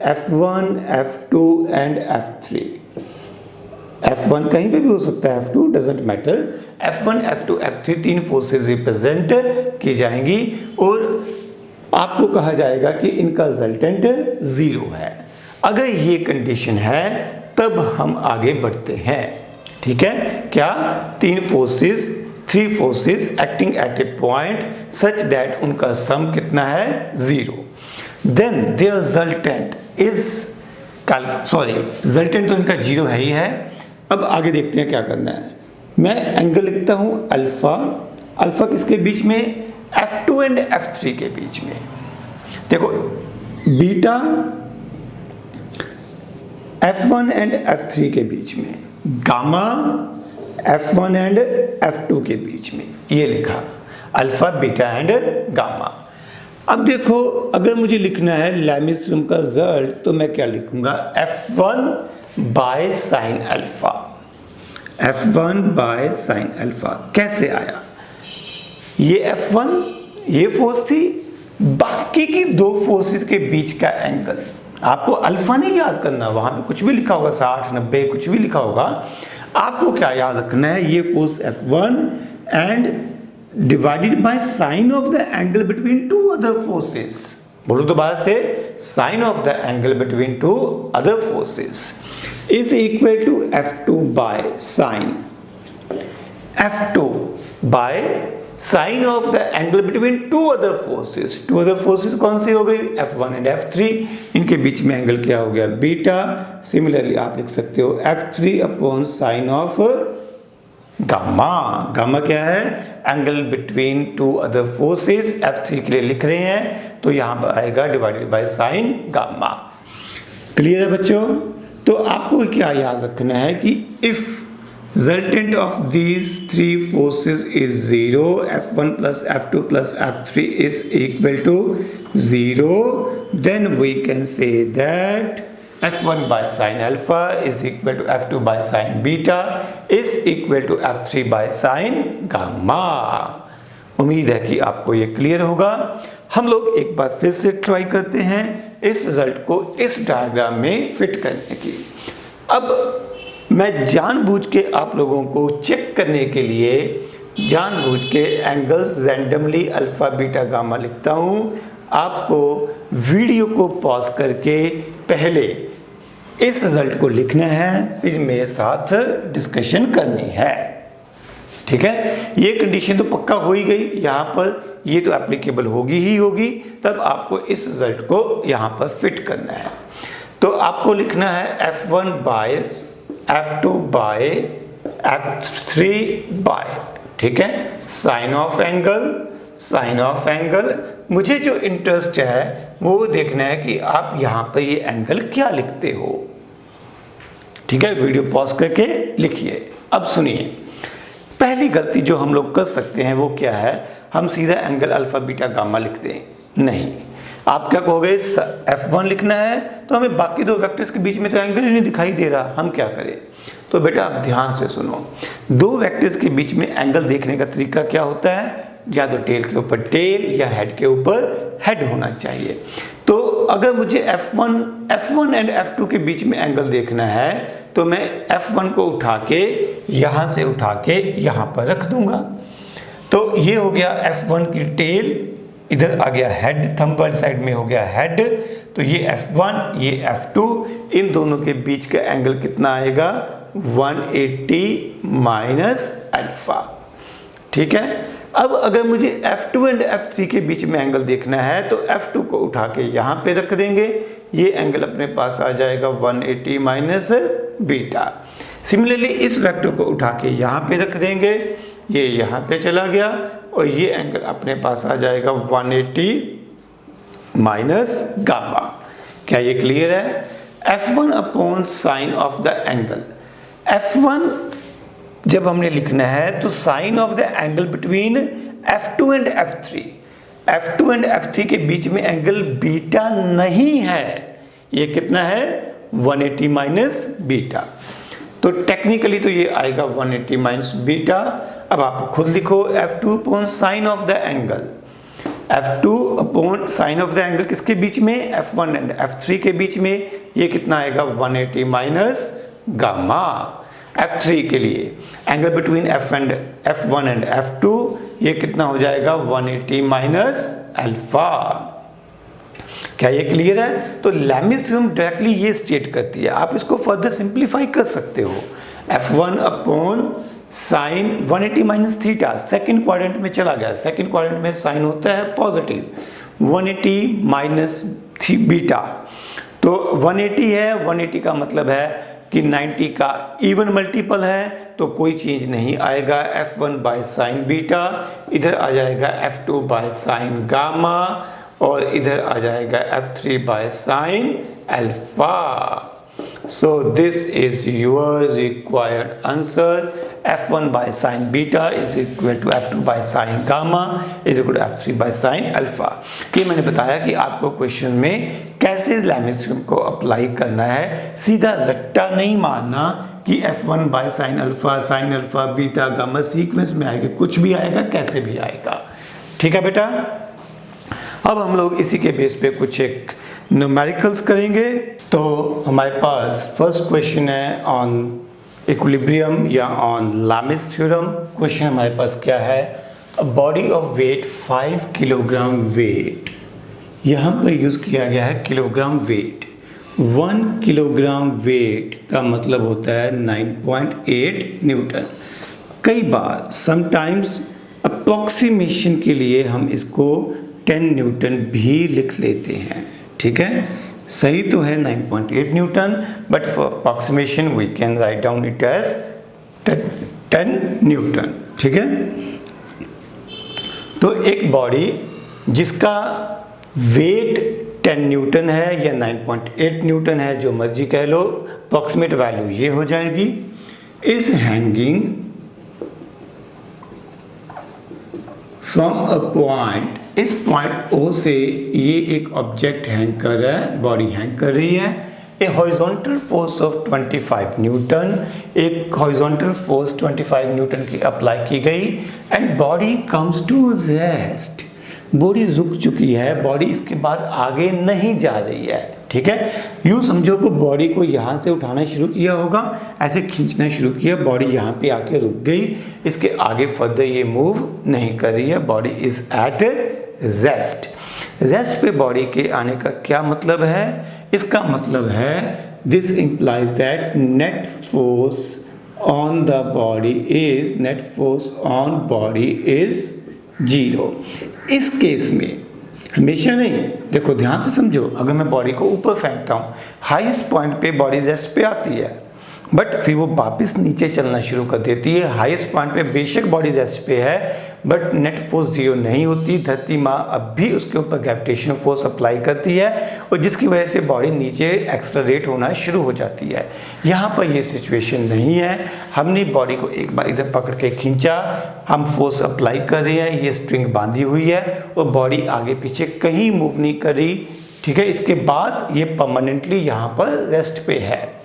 F1, F2 and F3। F1 कहीं पे भी हो सकता है, F2 doesn't matter. F1, F2, F3 तीन फोर्सेस रिप्रेजेंट की जाएंगी और आपको कहा जाएगा कि इनका रिजल्टेंट जीरो है। अगर ये कंडीशन है तब हम आगे बढ़ते हैं। ठीक है, क्या? Three forces acting at a point such that उनका सम कितना है? 0। Then their resultant is resultant तो इनका 0 है ही है। अब आगे देखते हैं क्या करना है। मैं एंगल लिखता हूं अल्फा। अल्फा किसके बीच में? F2 एंड F3 के बीच में। देखो बीटा F1 एंड F3 के बीच में, गामा F1 एंड F2 के बीच में, ये लिखा अल्फा बीटा एंड गामा। अब देखो अगर मुझे लिखना है लैमिस-थ्योरम का रिजल्ट तो मैं क्या लिखूंगा? F1 by sine alpha. F1 by sine alpha कैसे आया? ये F1 ये फोर्स थी, बाकी की दो फोर्सेस के बीच का एंगल। आपको अल्फा नहीं याद करना, वहां पे कुछ भी लिखा होगा 60 90 कुछ भी लिखा होगा, आपको क्या याद रखना है? ये force F1 and divided by sine of the angle between two other forces. बोलो तो बाहर से, sine of the angle between two other forces is equal to F2 by sine, F2 by sine of the angle between two other forces. Two other forces कौन सी हो गई? F1 and F3। इनके बीच में एंगल क्या हो गया? बीटा। सिमिलरली आप लिख सकते हो F3 upon sine of gamma. Gamma क्या है? Angle between two other forces. F3 के लिए लिख रहे हैं तो यहां पर आएगा divided by sign gamma. Clear है बच्चों? तो आपको क्या याद रखना है कि if resultant of these three forces is 0, F1 plus F2 plus F3 is equal to 0, then we can say that F1 by sin alpha is equal to F2 by sin beta is equal to F3 by sin gamma। उम्मीद है कि आपको ये क्लियर होगा। हम लोग एक बार फिर से ट्राई करते हैं इस रिजल्ट को इस डायग्राम में फिट करने की। अब मैं जानबूझ के आप लोगों को चेक करने के लिए जानबूझ के angles randomly alpha beta gamma लिखता हूं। आपको वीडियो को पॉज करके पहले इस रिजल्ट को लिखना है, फिर मेरे साथ डिस्कशन करनी है। ठीक है, ये कंडीशन तो पक्का हो ही गई, यहाँ पर ये तो एप्लीकेबल होगी ही होगी। तब आपको इस रिजल्ट को यहाँ पर फिट करना है। तो आपको लिखना है F1 bye F2 bye F3 bye, ठीक है, साइन ऑफ एंगल। मुझे जो इंटरेस्ट है वो देखना है कि आप यहाँ पर ये एंगल क्या लिखते हो। ठीक है, वीडियो पॉज करके लिखिए। अब सुनिए, पहली गलती जो हम लोग कर सकते हैं वो क्या है? हम सीधा एंगल अल्फा बीटा गामा लिखते हैं। नहीं, आप क्या कहोगे? F1 लिखना है तो हमें बाकी दो वेक्टर्स के बीच में तो एंगल ही नहीं दिखाई दे रहा, हम क्या करें? तो बेटा आप ध्यान से सुनो, दो वेक्टर्स के बीच में एंगल देखने का तरीका क्या होता है? या तो टेल के ऊपर टेल या हेड के ऊपर हेड होना चाहिए। तो अगर मुझे F1 एंड F2 के बीच में एंगल देखना है तो मैं F1 को उठा के यहाँ से उठा के यहाँ पर रख दूंगा। तो ये हो गया F1 की टेल, इधर आ गया हेड, थंब वाली साइड में हो गया हेड। तो ये F1 ये F2, इन दोनों के बीच का एंगल कितना आएगा? 180 माइनस अल्फा। ठीक है, अब अगर मुझे F2 एंड F3 के बीच में एंगल देखना है तो F2 को उठा के यहाँ पे रख देंगे, ये एंगल अपने पास आ जाएगा 180 माइनस बीटा। सिमिलरली इस वेक्टर को उठा के यहाँ पे रख देंगे, ये यहाँ पे चला गया और ये एंगल अपने पास आ जाएगा 180 माइनस गामा। क्या ये क्लियर है? F1 upon sine of the angle. F1 जब हमने लिखना है तो sine of the angle between F2 and F3, F2 and F3 के बीच में एंगल बीटा नहीं है। ये कितना है? 180 माइनस बीटा। तो टेक्निकली तो ये आएगा 180 माइनस बीटा। अब आप खुद लिखो F2 upon sine of the angle. F2 upon sine of the angle किसके बीच में? F1 एंड F3 के बीच में। ये कितना आएगा? 180 माइनस गामा। F3 के लिए angle between F1 and F2, ये कितना हो जाएगा? 180 माइनस अल्फा। क्या ये क्लियर है? तो लैमिस थ्योरम डायरेक्टली ये स्टेट करती है। आप इसको फर्दर सिंप्लीफाई कर सकते हो, F1 upon sign 180 minus theta, second quadrant में चला गया, सेकेंड क्वाड्रेंट में साइन होता है पॉजिटिव, 180 माइनस बीटा, तो 180 है, 180 का मतलब है कि 90 का इवन मल्टीपल है, तो कोई चेंज नहीं आएगा, F1 बाय साइन बीटा, इधर आ जाएगा F2 बाय साइन गामा, और इधर आ जाएगा F3 by sine alpha. So this is your required answer. F1 by sin beta is equal to F2 by sin gamma is equal to F3 by sin alpha। ये मैंने बताया कि आपको क्वेश्चन में कैसे लैमिस थ्योरम को अप्लाई करना है, सीधा रट्टा नहीं मारना कि F1 by sin alpha beta gamma sequence में आएगा, कुछ भी आएगा कैसे भी आएगा। ठीक है बेटा, अब हम लोग इसी के बेस पे कुछ एक न्यूमेरिकल्स करेंगे। तो हमारे पास फर्स्ट क्वेश्चन है ऑन इक्विलिब्रियम या ऑन लैमिस थ्योरम। क्वेश्चन हमारे पास क्या है, a body of weight 5 kilogram weight, यहाँ पर यूज़ किया गया है किलोग्राम वेट। 1 किलोग्राम वेट का मतलब होता है 9.8 न्यूटन। कई बार समटाइम्स अप्रॉक्सीमेशन के लिए हम इसको 10 न्यूटन भी लिख लेते हैं। ठीक है, सही तो है 9.8 newton, but for approximation we can write down it as 10 newton. ठीक है, तो एक बॉडी जिसका वेट 10 न्यूटन है या 9.8 न्यूटन है, जो मर्जी कह लो, अप्रॉक्सीमेट वैल्यू ये हो जाएगी, is hanging from a point, इस पॉइंट O से ये एक ऑब्जेक्ट हैंग कर रहा है, बॉडी हैंग कर रही है, a horizontal force of 25 newton, एक हॉरिजॉन्टल फोर्स 25 न्यूटन की अप्लाई की गई, and body comes to rest, body रुक चुकी है, बॉडी इसके बाद आगे नहीं जा रही है। ठीक है, यूँ समझो कि बॉडी को यहाँ से उठाना शुरू किया होगा, ऐसे खींचना शुरू किया, बॉडी यहाँ पे आके रुक गई, इसके आगे फर्दर ये मूव नहीं कर रही है, body is at rest. Rest पे बॉडी के आने का क्या मतलब है? इसका मतलब है this implies that net force on the body is, net force on body is 0। इस केस में हमेशा नहीं, देखो ध्यान से समझो, अगर मैं बॉडी को ऊपर फेंकता हूँ, हाईएस्ट पॉइंट पे बॉडी रेस्ट पे आती है, बट फिर वो वापस नीचे चलना शुरू कर देती है। हाईएस्ट पॉइंट पे बेशक बॉडी रेस्ट पे है, बट नेट फोर्स 0 नहीं होती, धरती माँ अब भी उसके ऊपर ग्रेविटेशनल फोर्स अप्लाई करती है, और जिसकी वजह से बॉडी नीचे एक्सेलरेट होना शुरू हो जाती है। यहाँ पर ये सिचुएशन नहीं है, हमने बॉडी को एक बार इधर पकड़ के खींचा, हम फोर्स अप्लाई कर रहे हैं, ये स्ट्रिंग बांधी हुई है और बॉडी आगे पीछे कहीं मूव नहीं करी। ठीक है, इसके बाद ये परमानेंटली यहाँ पर रेस्ट पे है।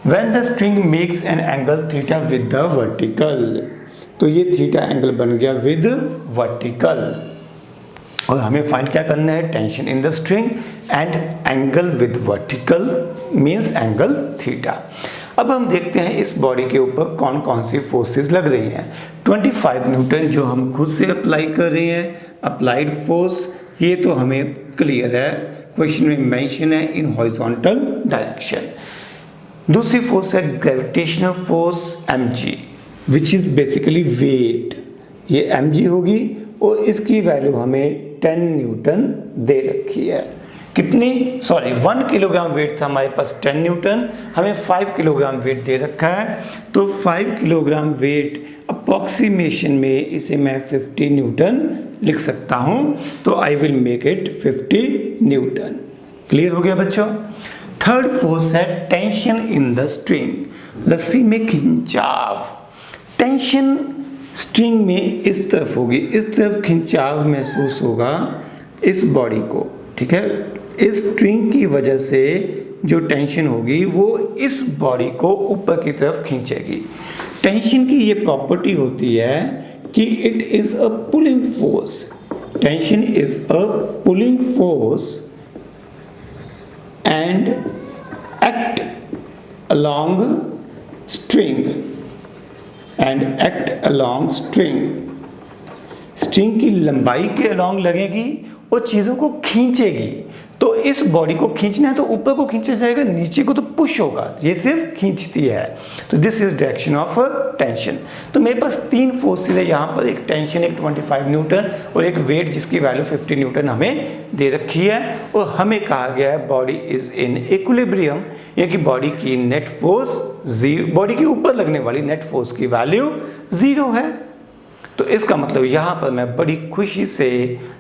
When the string makes an angle theta with the vertical, तो ये थीटा एंगल बन गया विद वर्टिकल, और हमें फाइंड क्या करना है, tension in the string and angle with vertical means angle theta. अब हम देखते हैं इस बॉडी के ऊपर कौन कौन सी फोर्सेस लग रही हैं। 25 न्यूटन जो हम खुद से अप्लाई कर रहे हैं, अप्लाइड फोर्स, ये तो हमें क्लियर है, क्वेश्चन में मेंशन है इन हॉरिजॉन्टल डायरेक्शन। दूसरी फोर्स है gravitational force mg, which is basically weight, ये mg होगी, और इसकी वैल्यू हमें 10 न्यूटन दे रखी है। कितनी, सॉरी 1 किलोग्राम वेट था हमारे पास 10 न्यूटन, हमें 5 किलोग्राम वेट दे रखा है, तो 5 किलोग्राम वेट अप्रॉक्सीमेशन में इसे मैं 50 न्यूटन लिख सकता हूँ, तो I will make it 50 Newton. Clear हो गया बच्चों। थर्ड फोर्स है टेंशन इन द स्ट्रिंग, रस्सी में खिंचाव। टेंशन स्ट्रिंग में इस तरफ होगी, इस तरफ खिंचाव महसूस होगा इस बॉडी को। ठीक है, इस स्ट्रिंग की वजह से जो टेंशन होगी वो इस बॉडी को ऊपर की तरफ खींचेगी। टेंशन की ये प्रॉपर्टी होती है कि it is a pulling force, tension is a pulling force and act along string string की लंबाई के along लगेगी और चीज़ों को खींचेगी। तो इस बॉडी को खींचना है तो ऊपर को खींचा जाएगा, नीचे को तो पुश होगा, ये सिर्फ खींचती है। तो this is direction of tension. तो मेरे पास 3 फोर्सेस है यहाँ पर, एक टेंशन, एक 25 न्यूटन और एक वेट जिसकी वैल्यू 50 न्यूटन हमें दे रखी है। और हमें कहा गया है बॉडी इज इन इक्विलिब्रियम, या कि बॉडी की नेट फोर्स जीरो, बॉडी के ऊपर लगने वाली नेट फोर्स की वैल्यू 0 है। तो इसका मतलब यहाँ पर मैं बड़ी खुशी से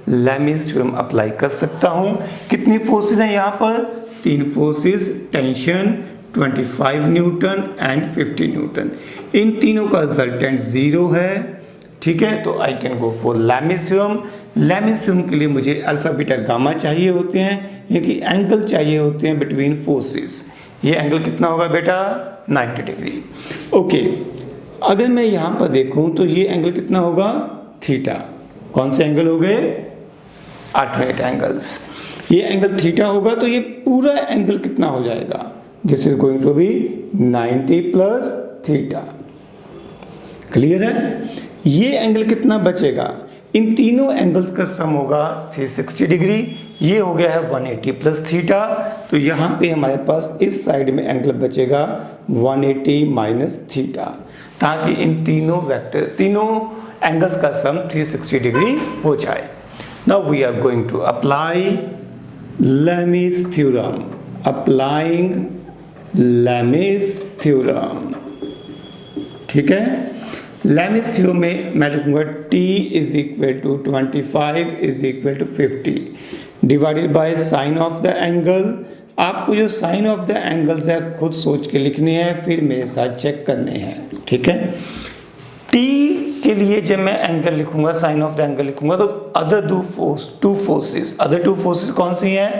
लैमिस थ्योरम अप्लाई कर सकता हूँ। कितनी फोर्सेस हैं यहाँ पर? 3 forces, tension, 25 newton and 50 newton. इन तीनों का रिजल्टेंट 0 है, ठीक है। तो I can go for Lami's theorem. Lami's theorem के लिए मुझे अल्फा बीटा गामा चाहिए होते हैं, ये कि एंगल चाहिए होते हैं बिटवीन फोर्सेस। ये एंगल कितना होगा बेटा? 90 डिग्री। ओके, अगर मैं यहाँ पर देखूँ तो ये एंगल कितना होगा? थीटा। कौन से एंगल हो गए? Alternate angles. ये एंगल थीटा होगा तो ये पूरा एंगल कितना हो जाएगा? This is going to be 90 plus theta. Clear है? ये एंगल कितना बचेगा? इन तीनों एंगल्स का सम होगा 360 डिग्री। ये हो गया है 180 प्लस थीटा। तो यहाँ पे हमारे पास इस साइड में एंगल बचेगा 180 माइनस थीटा, ताकि इन तीनों एंगल्स का सम 360 डिग्री हो जाए। Now we are going to apply Lami's theorem. Applying Lami's theorem, ठीक है। लैमिस थ्योरम में मैं लिखूंगा T is equal to 25 is equal to 50 divided by sine of the angle. आपको जो साइन ऑफ द एंगल्स है खुद सोच के लिखने हैं, फिर मेरे साथ चेक करने हैं, ठीक है। T के लिए जब मैं एंगल लिखूंगा, साइन ऑफ द एंगल लिखूंगा, तो अदर टू फोर्सेस कौन सी हैं?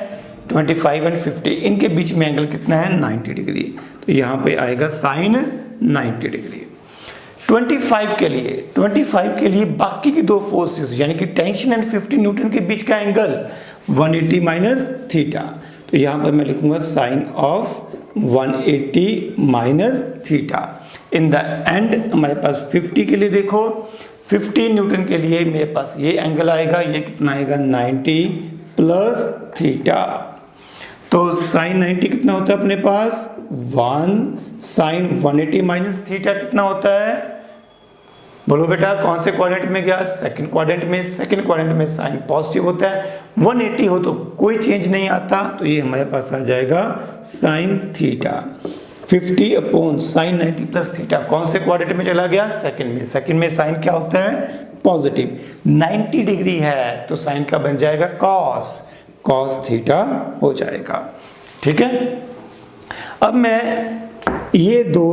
25 एंड 50। इनके बीच में एंगल कितना है? 90 डिग्री। तो यहाँ पे आएगा साइन 90 डिग्री। 25 के लिए बाकी की 2 फोर्सेस यानी कि टेंशन एंड 50 न्यूटन के बीच का एंगल 180 माइनस थीटा। तो यहाँ पर मैं लिखूंगा sine of 180 minus theta. In the end हमारे पास 50 के लिए देखो, 50 न्यूटन के लिए मेरे पास ये एंगल आएगा, ये कितना आएगा? 90 प्लस थीटा। तो साइन 90 कितना होता है अपने पास? 1। साइन 180 माइनस थीटा कितना होता है? बोलो बेटा, कौन से क्वाड्रेंट में गया? सेकंड क्वाड्रेंट में। सेकंड क्वाड्रेंट में साइन पॉजिटिव होता है, 180 हो तो कोई चेंज नहीं आता, तो ये हमारे पास आ जाएगा sine theta. 50 upon sine 90 plus theta कौन से क्वाड्रेंट में चला गया? सेकंड में। सेकंड में साइन क्या होता है? पॉजिटिव। 90 डिग्री है तो साइन का बन जाएगा कॉस थीटा हो जाएगा, ठीक है। अब मैं ये 2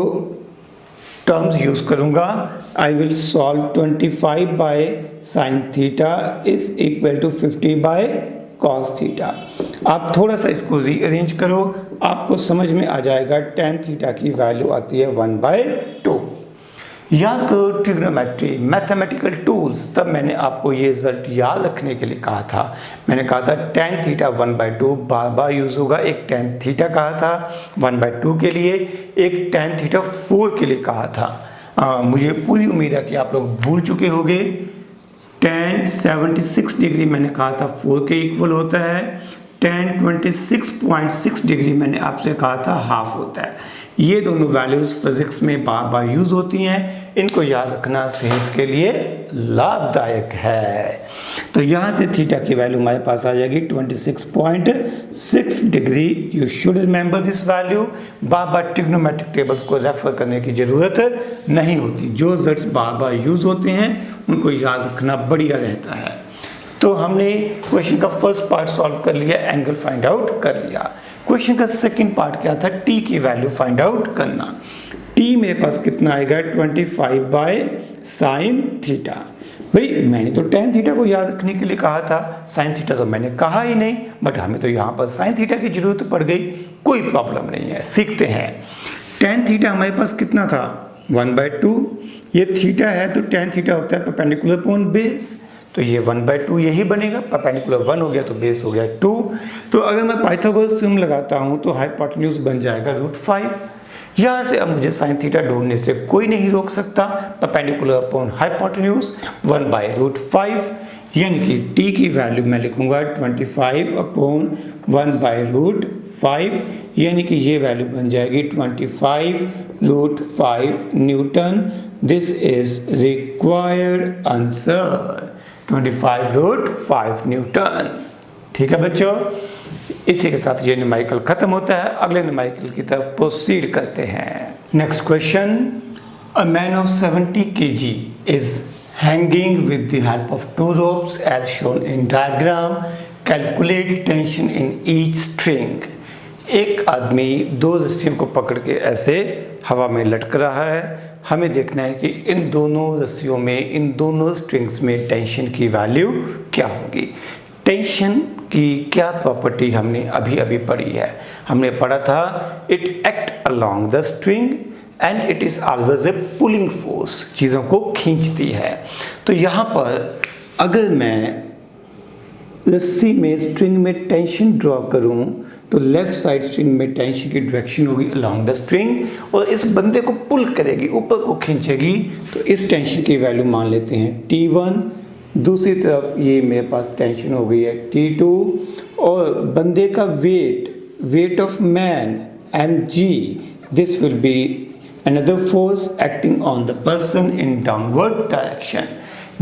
टर्म्स यूज करूंगा। I will solve 25 by sine theta is equal to 50 by cos theta. आप थोड़ा सा इसको रीअरेंज करो, आपको समझ में आ जाएगा। टेन थीटा की वैल्यू आती है 1/2। या तो ट्रिग्नोमेट्री मैथमेटिकल टूल्स, तब मैंने आपको ये रिजल्ट याद रखने के लिए कहा था। मैंने कहा था टेन थीटा 1/2 बार बार यूज होगा। एक टेन थीटा कहा था 1/2 के लिए, एक टेन थीटा 4 के लिए कहा था। मुझे पूरी उम्मीद है कि आप लोग भूल चुके होंगे। टेन 76 डिग्री मैंने कहा था 4 के इक्वल होता है। टेन 26.6 डिग्री मैंने आपसे कहा था हाफ होता है। ये दोनों वैल्यूज फिजिक्स में बार बार यूज होती हैं, इनको याद रखना सेहत के लिए लाभदायक है। तो यहाँ से थीटा की वैल्यू हमारे पास आ जाएगी 26.6 degree. You should remember this value. Bar bar trigonometric tables को रेफर करने की जरूरत नहीं होती। जो रिजल्ट्स बार बार यूज होते हैं उनको याद रखना बढ़िया रहता है। तो हमने क्वेश्चन का फर्स्ट पार्ट सॉल्व कर लिया, एंगल फाइंड आउट कर लिया। क्वेश्चन का सेकंड पार्ट क्या था? टी की वैल्यू फाइंड आउट करना। टी मेरे पास कितना आएगा? 25 बाय साइन थीटा। भाई मैंने तो टेन थीटा को याद रखने के लिए कहा था, साइन थीटा तो मैंने कहा ही नहीं, बट हमें तो यहाँ पर साइन थीटा की जरूरत पड़ गई। कोई प्रॉब्लम नहीं है, सीखते हैं। टेन थीटा हमारे पास कितना था? 1/2। ये थीटा है तो टेन थीटा होता है परपेंडिकुलर अपॉन बेस, तो ये 1/2 यही बनेगा। परपेंडिकुलर 1 हो गया तो बेस हो गया 2। तो अगर मैं पाइथागोरस थ्योरम लगाता हूँ तो हाइपोटेन्यूज बन जाएगा √5। यहाँ से अब मुझे साइन थीटा ढूंढने से कोई नहीं रोक सकता। Perpendicular upon hypotenuse 1/√5। यानी कि t की वैल्यू मैं लिखूंगा 25/1/√5, यानी कि ये वैल्यू बन जाएगी 25√5 Newton. This is required answer, 25√5 Newton. ठीक है बच्चों, इसी के साथ ये न्यूमेरिकल खत्म होता है। अगले न्यूमेरिकल की तरफ प्रोसीड करते हैं। Next question, a man of 70 kg is hanging with the help of 2 ropes as shown in diagram. Calculate tension in each string. एक आदमी 2 रस्सियों को पकड़ के ऐसे हवा में लटक रहा है। हमें देखना है कि इन दोनों रस्सियों में, इन दोनों स्ट्रिंग्स में टेंशन की वैल्यू क्या होगी। टेंशन की क्या प्रॉपर्टी हमने अभी अभी पढ़ी है। हमने पढ़ा था it act along the string and it is always a pulling force, चीज़ों को खींचती है। तो यहाँ पर अगर मैं रस्सी में, स्ट्रिंग में टेंशन ड्रॉ करूँ तो लेफ्ट साइड स्ट्रिंग में टेंशन की डायरेक्शन होगी अलोंग द स्ट्रिंग और इस बंदे को पुल करेगी, ऊपर को खींचेगी। तो इस टेंशन की वैल्यू मान लेते हैं T1। दूसरी तरफ ये मेरे पास टेंशन हो गई है T2 और बंदे का weight of man mg, this will be another force acting on the person in downward direction.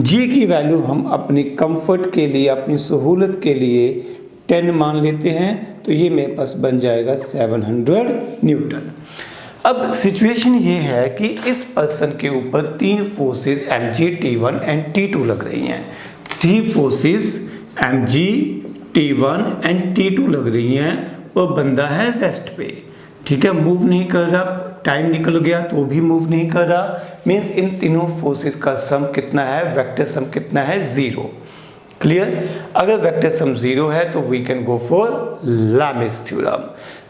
g की वैल्यू हम अपनी कंफर्ट के लिए, अपनी सहूलत के लिए 10 मान लेते हैं। तो ये मेरे पास बन जाएगा 700 न्यूटन। अब सिचुएशन ये है कि इस पर्सन के ऊपर 3 forces mg, T1 and T2 लग रही हैं। 3 forces mg, T1 and T2 लग रही हैं और बंदा है रेस्ट पे। ठीक है, मूव नहीं कर रहा, टाइम निकल गया तो भी मूव नहीं कर रहा। मीन्स इन तीनों फोर्सेस का सम कितना है, वेक्टर सम कितना है, 0। क्लियर। अगर वेक्टर सम 0 है तो we can go for Lami's theorem.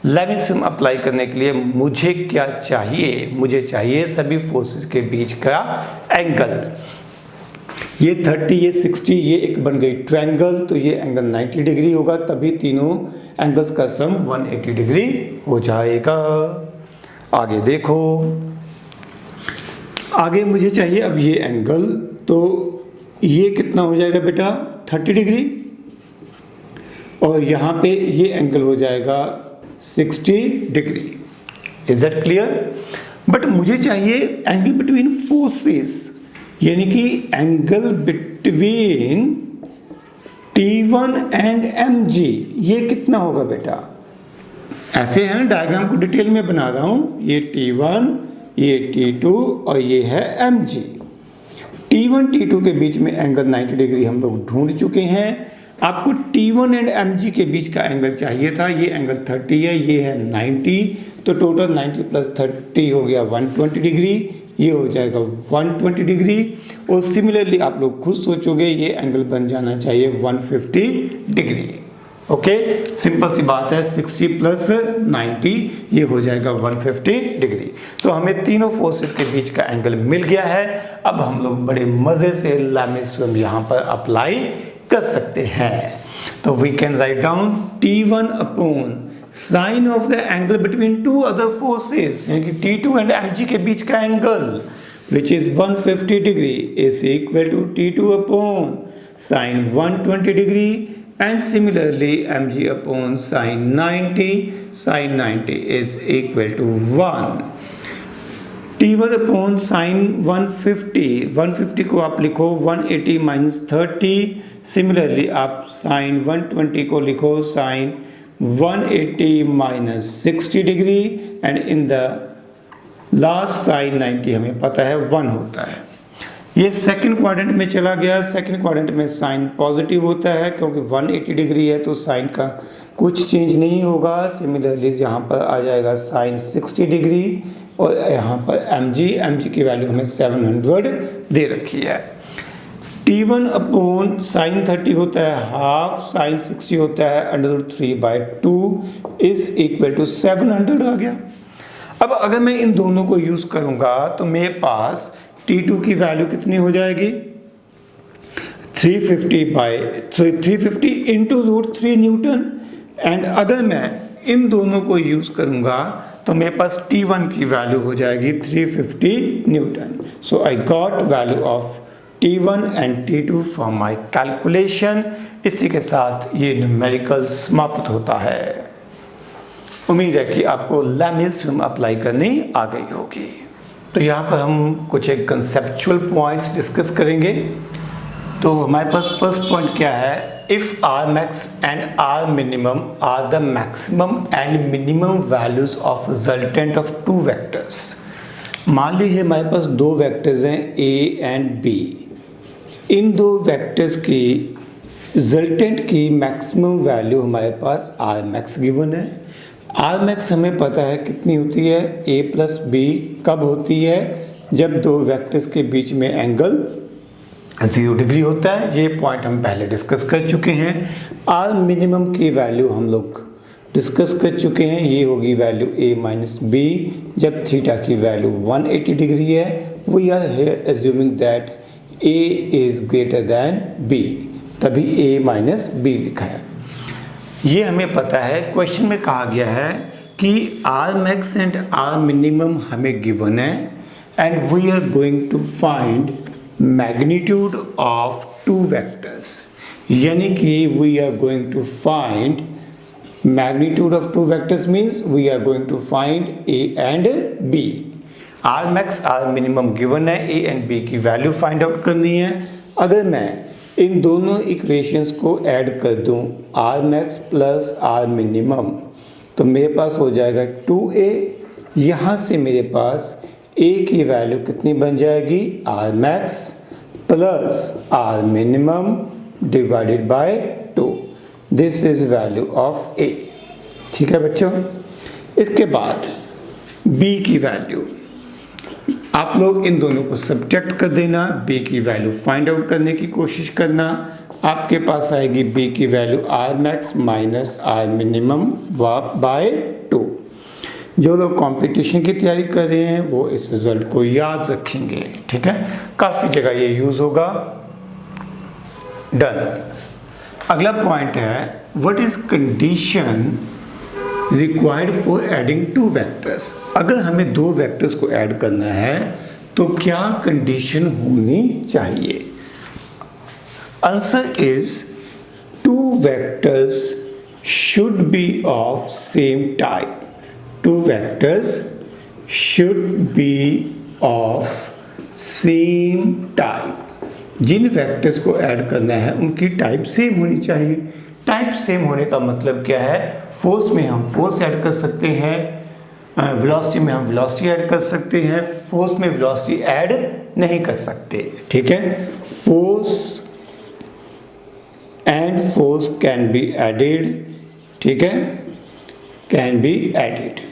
Lami's theorem apply करने के लिए मुझे क्या चाहिए, मुझे चाहिए सभी फोर्सेस के बीच का एंगल। ये 30, ये 60, ये एक बन गई ट्रायंगल, तो ये एंगल 90 डिग्री होगा, तभी तीनों एंगल्स का सम 180 डिग्री हो जाएगा। आगे देखो, आगे मुझे चाहिए अब ये एंगल, तो ये कितना हो जाएगा बेटा, 30 डिग्री और यहाँ पे ये एंगल हो जाएगा 60 degree. Is that clear. But मुझे चाहिए एंगल बिटवीन फोर्सेस, यानी कि angle between T1 and mg, ये कितना होगा बेटा। ऐसे है ना, डायग्राम को डिटेल में बना रहा हूँ। ये T1, ये T2 और ये है mg। T1 T2 के बीच में एंगल 90 डिग्री हम लोग ढूंढ चुके हैं। आपको T1 एंड mg के बीच का एंगल चाहिए था, ये एंगल 30 है, ये है 90, तो टोटल 90 प्लस 30 हो गया 120 डिग्री, ये हो जाएगा 120 डिग्री। और सिमिलरली आप लोग खुद सोचोगे ये एंगल बन जाना चाहिए 150 डिग्री। ओके, सिंपल सी बात है, 60 प्लस 90 ये हो जाएगा 150 डिग्री। तो हमें तीनों फोर्सेस के बीच का एंगल मिल गया है। अब हम लोग बड़े मजे से लैमिस थ्योरम यहाँ पर अप्लाई कर सकते हैं। तो we can write down T1 upon sine of the angle between 2 other forces, यानी कि T2 एंड mg के बीच का angle which is 150 degree is equal to T2 upon sin 120 degree and similarly mg upon sin 90 is equal to 1। T1 upon sin 150 को आप लिखो 180 minus 30, similarly आप sin 120 को लिखो sin 180 minus 60 degree and in the last sine 90 हमें पता है 1 होता है। ये सेकंड क्वाड्रेंट में चला गया। सेकंड क्वाड्रेंट में साइन पॉजिटिव होता है क्योंकि 180 डिग्री है तो साइन का कुछ चेंज नहीं होगा। सिमिलरली यहाँ पर आ जाएगा साइन 60 डिग्री और यहाँ पर mg की वैल्यू हमें 700 दे रखी है। T1 अपॉन साइन 30 होता है हाफ, साइन 60 होता है √3/2 इज इक्वल टू 700 आ गया। अब अगर मैं इन दोनों को यूज करूंगा तो मेरे पास T2 की वैल्यू कितनी हो जाएगी, 350 इंटू √3 न्यूटन। एंड अगर मैं इन दोनों को यूज करूंगा तो मेरे पास T1 की वैल्यू हो जाएगी 350 Newton. So I got value of T1 and T2 for my calculation. इसी के साथ ये न्यूमेरिकल समाप्त होता है। उम्मीद है कि आपको लैमिस थ्योरम अप्लाई करनी आ गई होगी। तो यहाँ पर हम कुछ एक कंसेप्चुअल पॉइंट्स डिस्कस करेंगे। तो हमारे पास फर्स्ट पॉइंट क्या है, if R max and R minimum R the maximum and minimum values of resultant of two vectors. मान लीजिए हमारे पास दो वेक्टर्स हैं ए एंड बी। इन दो वेक्टर्स की रिजल्टेंट की मैक्सिमम वैल्यू हमारे पास आर मैक्स गिवन है। आर मैक्स हमें पता है कितनी होती है, ए प्लस बी कब होती है, जब दो वेक्टर्स के बीच में एंगल 0 डिग्री होता है। ये पॉइंट हम पहले डिस्कस कर चुके हैं। आर मिनिमम की वैल्यू हम लोग डिस्कस कर चुके हैं, ये होगी वैल्यू ए माइनस बी जब थीटा की वैल्यू 180 डिग्री है। We are here assuming that A is greater than B, तभी ए माइनस बी लिखा है। ये हमें पता है। क्वेश्चन में कहा गया है कि R max and R minimum हमें गिवन है and we are going to find magnitude of two vectors, यानी कि we are going to find magnitude of two vectors means we are going to find A and B. R max R minimum given है, ए एंड बी की वैल्यू फाइंड आउट करनी है। अगर मैं इन दोनों इक्वेशंस को ऐड कर दूं R max plus R minimum, तो मेरे पास हो जाएगा 2a। यहाँ से मेरे पास a की वैल्यू कितनी बन जाएगी, R max plus R minimum divided by 2। This is value of a। ठीक है बच्चों। इसके बाद b की वैल्यू आप लोग इन दोनों को सब्ट्रैक्ट कर देना, b की वैल्यू फाइंड आउट करने की कोशिश करना। आपके पास आएगी b की value R max minus R minimum by 2। जो लोग कंपटीशन की तैयारी कर रहे हैं वो इस रिजल्ट को याद रखेंगे। ठीक है, काफ़ी जगह ये यूज़ होगा। डन। अगला पॉइंट है, what is condition required for adding two vectors. अगर हमें दो वेक्टर्स को ऐड करना है तो क्या कंडीशन होनी चाहिए। Answer is two vectors should be of same type. Two vectors should be of same type। जिन वेक्टर्स को ऐड करना है उनकी टाइप सेम होनी चाहिए। टाइप सेम होने का मतलब क्या है, फोर्स में हम फोर्स ऐड कर सकते हैं, वेलोसिटी में हम वेलोसिटी ऐड कर सकते हैं, फोर्स में वेलोसिटी ऐड नहीं कर सकते। ठीक है, force and force can be added. ठीक है, कैन बी एडेड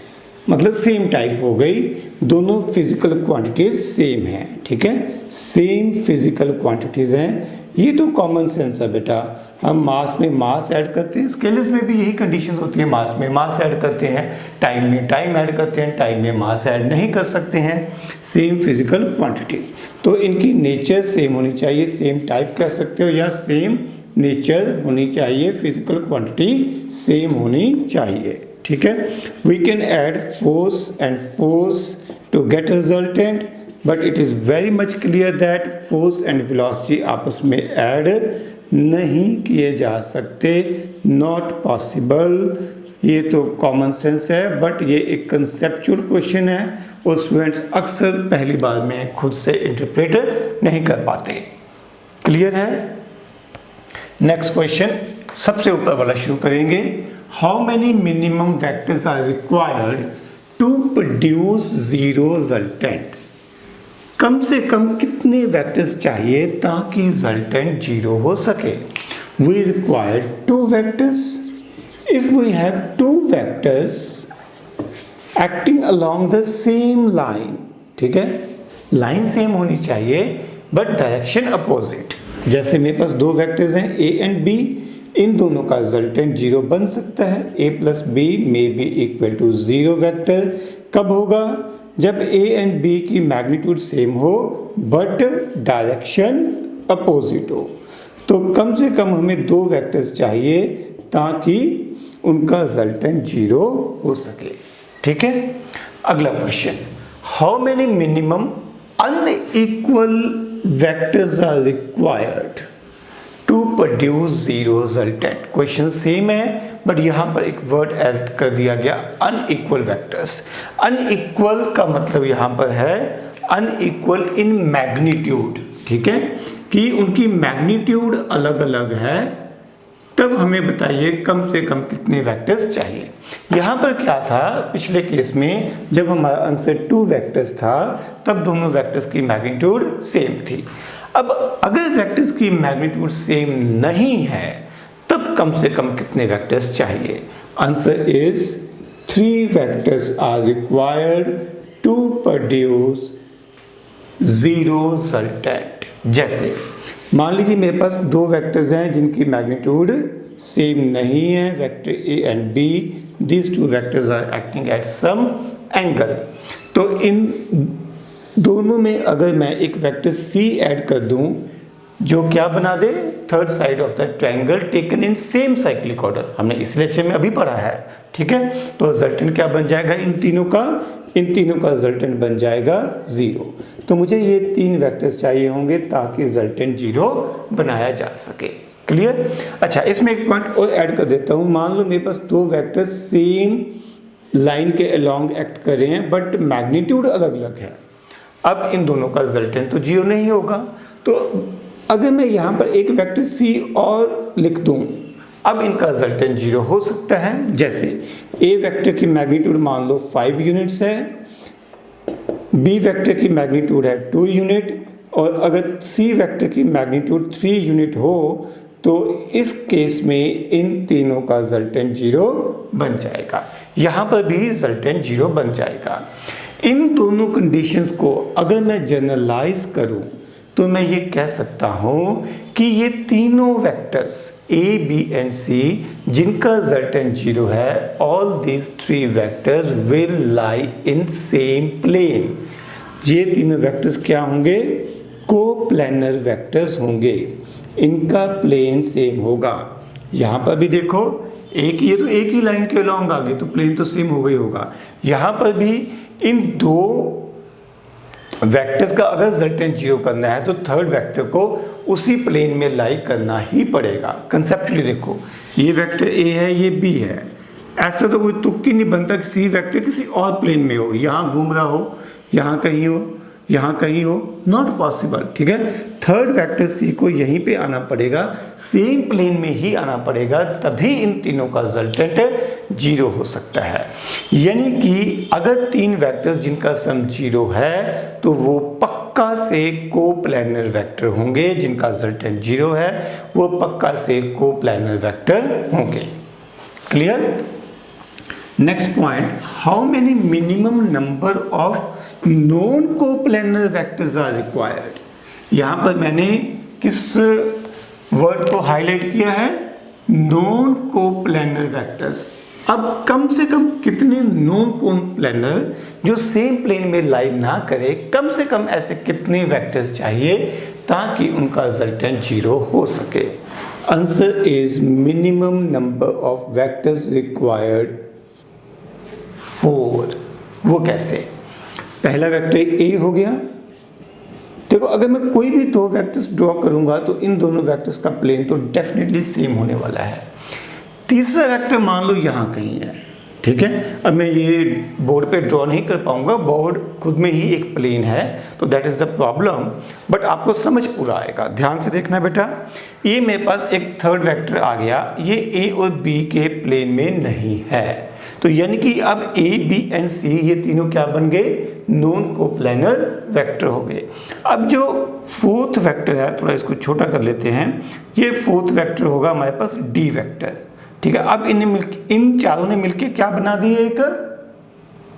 मतलब सेम टाइप हो गई, दोनों फिजिकल क्वांटिटीज सेम हैं। ठीक है, सेम फिजिकल क्वांटिटीज हैं। ये तो कॉमन सेंस है बेटा। हम मास में मास ऐड करते हैं, स्केलर्स में भी यही कंडीशंस होती है। मास में मास ऐड करते हैं, टाइम में टाइम ऐड करते हैं, टाइम में मास ऐड नहीं कर सकते हैं। सेम फिजिकल क्वांटिटी, तो इनकी नेचर सेम होनी चाहिए, सेम टाइप कह सकते हो या सेम नेचर होनी चाहिए, फिजिकल क्वांटिटी सेम होनी चाहिए। ठीक है, we can add force and force to get resultant, but it is very much clear that force and velocity आपस में ऐड नहीं किए जा सकते, नॉट पॉसिबल। ये तो कॉमन सेंस है, बट ये एक कंसेप्चुअल क्वेश्चन है और स्टूडेंट्स अक्सर पहली बार में खुद से इंटरप्रेट नहीं कर पाते। क्लियर है। नेक्स्ट क्वेश्चन सबसे ऊपर वाला शुरू करेंगे। How many minimum vectors are required to produce zero resultant. कम से कम कितने वेक्टर्स चाहिए ताकि रिजल्टेंट जीरो हो सके। We require two vectors. If we have two vectors acting along the same line, ठीक है, लाइन सेम होनी चाहिए बट डायरेक्शन अपोजिट। जैसे मेरे पास दो वेक्टर्स हैं ए एंड बी, इन दोनों का रिजल्टेंट जीरो बन सकता है। A plus B may be equal to zero vector कब होगा, जब ए एंड बी की मैग्नीट्यूड सेम हो बट डायरेक्शन अपोजिट हो। तो कम से कम हमें दो वेक्टर्स चाहिए ताकि उनका रिजल्टेंट जीरो हो सके। ठीक है, अगला question, how many minimum unequal vectors are required to produce zero resultant? Question same है बट यहाँ पर एक वर्ड ऐड कर दिया गया, अनइक्वल वेक्टर्स। अनइक्वल का मतलब यहाँ पर है अनइक्वल इन मैग्नीट्यूड, ठीक है, कि उनकी मैग्नीट्यूड अलग अलग है। तब हमें बताइए कम से कम कितने वेक्टर्स चाहिए। यहाँ पर क्या था, पिछले केस में जब हमारा आंसर 2 वेक्टर्स था तब दोनों वेक्टर्स की मैग्नीट्यूड सेम थी। अब अगर वेक्टर्स की मैग्नीट्यूड सेम नहीं है तब कम से कम कितने वेक्टर्स चाहिए? Answer is 3 vectors are required to produce zero resultant. जैसे मान लीजिए मेरे पास 2 वेक्टर्स हैं जिनकी मैग्नीट्यूड सेम नहीं है, vector A and B, these 2 vectors are acting at some angle. तो इन दोनों में अगर मैं एक वेक्टर सी ऐड कर दूं जो क्या बना दे, third side of the triangle taken in same cyclic order, हमने इस लेक्चर में अभी पढ़ा है, ठीक है। तो रिजल्टेंट क्या बन जाएगा इन तीनों का रिजल्टेंट बन जाएगा 0। तो मुझे ये 3 वेक्टर्स चाहिए होंगे ताकि रिजल्टेंट 0 बनाया जा सके। क्लियर? अच्छा, इसमें एक पॉइंट और ऐड कर देता हूँ। मान लो मेरे पास 2 वेक्टर्स सेम लाइन के अलोंग एक्ट कर रहे हैं बट मैग्नीट्यूड अलग अलग है। अब इन दोनों का रिजल्टेंट तो 0 नहीं होगा। तो अगर मैं यहाँ पर एक वेक्टर सी और लिख दूँ, अब इनका रिजल्टेंट 0 हो सकता है। जैसे ए वेक्टर की मैग्नीट्यूड मान लो 5 यूनिट्स है, बी वेक्टर की मैग्नीट्यूड है 2 यूनिट, और अगर सी वेक्टर की मैग्नीट्यूड 3 यूनिट हो तो इस केस में इन तीनों का रिजल्टेंट 0 बन जाएगा। यहाँ पर भी रिजल्टेंट 0 बन जाएगा। इन दोनों कंडीशंस को अगर मैं जनरलाइज करूं तो मैं ये कह सकता हूं कि ये तीनों vectors A B and C जिनका रिजल्टेंट 0 है, all these 3 vectors will lie in same plane. ये तीनों वेक्टर्स क्या होंगे? कोप्लेनर वेक्टर्स होंगे, इनका प्लेन सेम होगा। यहाँ पर भी देखो ये तो एक ही लाइन के अलॉन्ग आ गए तो प्लेन तो सेम हो गई होगा। यहाँ पर भी इन 2 वेक्टर्स का अगर रिजल्टेंट 0 करना है तो थर्ड वेक्टर को उसी प्लेन में लाई करना ही पड़ेगा। कंसेप्चुअली देखो, ये वेक्टर ए है, ये बी है, ऐसा तो कोई तुक्की नहीं बनता कि सी वेक्टर किसी और प्लेन में हो, यहाँ घूम रहा हो, यहाँ कहीं हो, यहाँ कहीं हो, नॉट पॉसिबल, ठीक है। थर्ड वेक्टर सी को यहीं पे आना पड़ेगा, सेम प्लेन में ही आना पड़ेगा, तभी इन तीनों का रिजल्टेंट 0 हो सकता है। यानी कि अगर 3 वेक्टर्स जिनका सम 0 है तो वो पक्का से कोप्लेनर वेक्टर होंगे, जिनका रिजल्टेंट 0 है वो पक्का से कोप्लेनर वेक्टर होंगे। Clear? Next point, how many minimum number of non coplanar vectors are required. यहाँ पर मैंने किस वर्ड को हाईलाइट किया है? Non coplanar vectors. अब कम से कम कितने नॉन कोप्लेनर जो सेम प्लेन में लाई ना करे, कम से कम ऐसे कितने वेक्टर्स चाहिए ताकि उनका रिजल्टेंट 0 हो सके? Answer is minimum number of vectors required 4। वो कैसे? पहला वेक्टर ए हो गया। देखो, अगर मैं कोई भी 2 वेक्टर्स ड्रॉ करूंगा तो इन दोनों वेक्टर्स का प्लेन तो डेफिनेटली सेम होने वाला है। तीसरा वेक्टर मान लो यहाँ कहीं है, ठीक है। अब मैं ये बोर्ड पे ड्रॉ नहीं कर पाऊंगा, बोर्ड खुद में ही एक प्लेन है, तो that is the problem, but आपको समझ पूरा आएगा। ध्यान से देखना बेटा, ये मेरे पास एक थर्ड वेक्टर आ गया, ये ए और बी के प्लेन में नहीं है, तो यानी कि अब ए बी एंड सी ये तीनों क्या बन गए? नॉन कोप्लेनर वेक्टर हो गए। अब जो फोर्थ वेक्टर है, थोड़ा इसको छोटा कर लेते हैं, ये फोर्थ वेक्टर होगा हमारे पास डी वेक्टर, ठीक है। अब इन चारों ने मिलके क्या बना दी? एक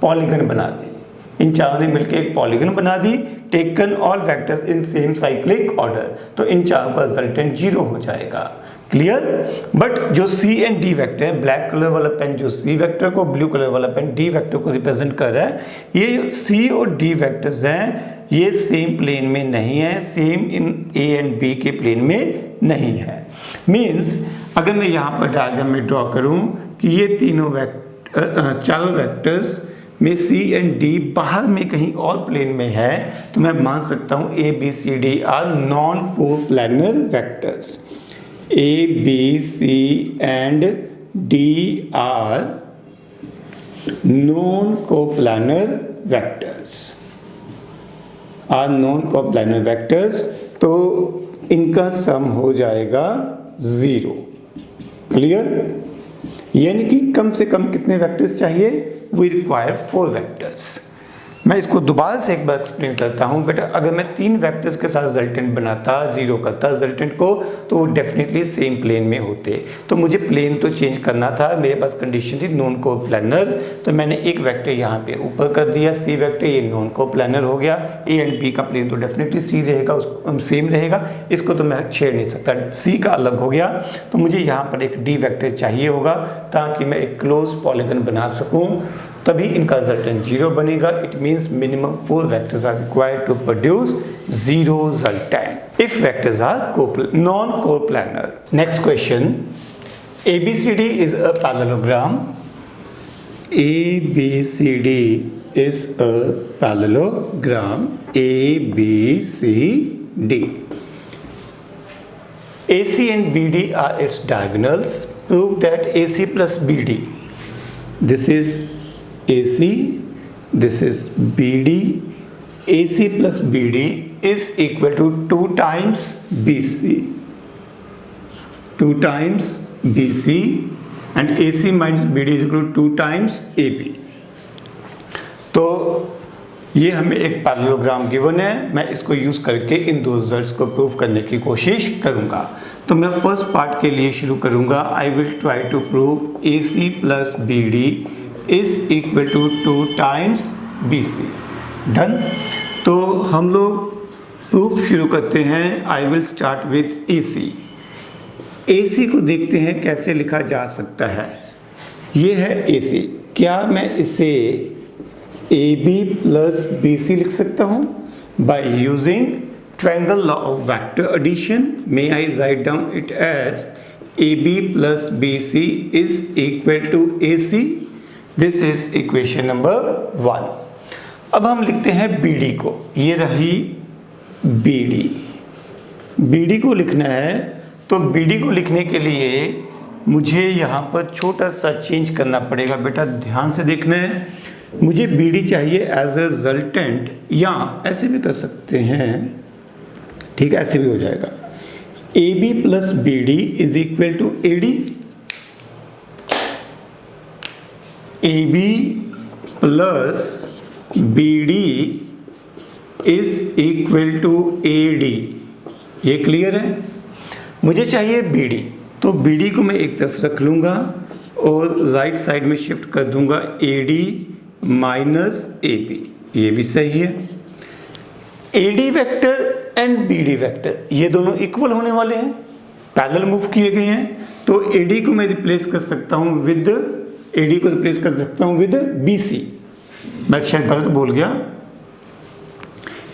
पॉलीगन बना दी। इन चारों ने मिलके एक पॉलीगन बना दी, taken all vectors in same cyclic order, तो इन चारों का रिजल्टेंट 0 हो जाएगा। क्लियर? बट जो सी एंड डी वेक्टर है, ब्लैक कलर वाला पेन जो सी वेक्टर को, ब्लू कलर वाला पेन डी वेक्टर को रिप्रेजेंट कर रहा है, ये सी और डी वेक्टर्स हैं, ये सेम प्लेन में नहीं है, सेम इन ए एंड बी के प्लेन में नहीं है। मीन्स अगर मैं यहाँ पर डायग्राम में ड्रॉ करूँ कि ये तीनों चारों वेक्टर्स में सी एंड डी बाहर में कहीं और प्लेन में है तो मैं मान सकता हूँ A B C D are non coplanar vectors. A B C and D are non coplanar vectors, are non coplanar vectors, तो इनका सम हो जाएगा 0। क्लियर? यानी कि कम से कम कितने वेक्टर्स चाहिए? We require 4 vectors. मैं इसको दोबारा से एक बार एक्सप्लेन करता हूँ बेटा। अगर मैं 3 वेक्टर्स के साथ रिजल्टेंट बनाता, 0 करता रिजल्टेंट को, तो वो डेफिनेटली सेम प्लेन में होते। तो मुझे प्लेन तो चेंज करना था, मेरे पास कंडीशन थी नॉन कोप्लानर, तो मैंने एक वेक्टर यहाँ पे ऊपर कर दिया, सी वेक्टर, ये नॉन कोप्लानर हो गया। ए एंड बी का प्लेन तो डेफिनेटली सी रहेगा, उसको सेम रहेगा, इसको तो मैं छेड़ नहीं सकता, सी का अलग हो गया। तो मुझे यहाँ पर एक डी वेक्टर चाहिए होगा ताकि मैं एक क्लोज पॉलीगन बना सकूँ, तभी इनका रिजल्टेंट 0 बनेगा। It means minimum 4 vectors are required to produce 0 resultant if vectors are non coplanar. Next question, ABCD is a parallelogram. ABCD is a parallelogram. ABCD. AC and BD are its diagonals. Prove that AC plus BD. This is AC, this is BD. AC plus BD is equal to 2 times BC. 2 times BC and AC minus BD is equal to 2 times AB. तो ये हमें एक पैरेललोग्राम गिवन है, मैं इसको यूज़ करके इन दो रिजल्ट्स को प्रूव करने की कोशिश करूँगा। तो मैं फर्स्ट पार्ट के लिए शुरू करूँगा। I will try to prove AC plus BD is equal to 2 times BC। Done. तो हम लोग प्रूफ शुरू करते हैं। I will start with AC। AC को देखते हैं कैसे लिखा जा सकता है। ये है AC। क्या मैं इसे AB प्लस BC लिख सकता हूँ? By using triangle law of vector addition may I write down it as AB plus BC is equal to AC। This is equation number 1। अब हम लिखते हैं BD को। ये रही BD। BD को लिखना है, तो BD को लिखने के लिए मुझे यहाँ पर छोटा सा चेंज करना पड़ेगा। बेटा ध्यान से देखना है, मुझे BD चाहिए एज ए रिजल्टेंट, या ऐसे भी कर सकते हैं, ठीक है, ऐसे भी हो जाएगा। AB plus BD is equal to AD। AB plus BD is equal to AD। ये क्लियर है? मुझे चाहिए BD, तो BD को मैं एक तरफ रख लूँगा और राइट साइड में शिफ्ट कर दूंगा AD माइनस AB। ये भी सही है। AD vector and BD vector ये दोनों इक्वल होने वाले हैं, पैरेलल मूव किए गए हैं, तो AD को मैं रिप्लेस कर सकता हूँ विद AD को रिप्लेस कर सकता हूँ विद BC। मैं शायद गलत बोल गया।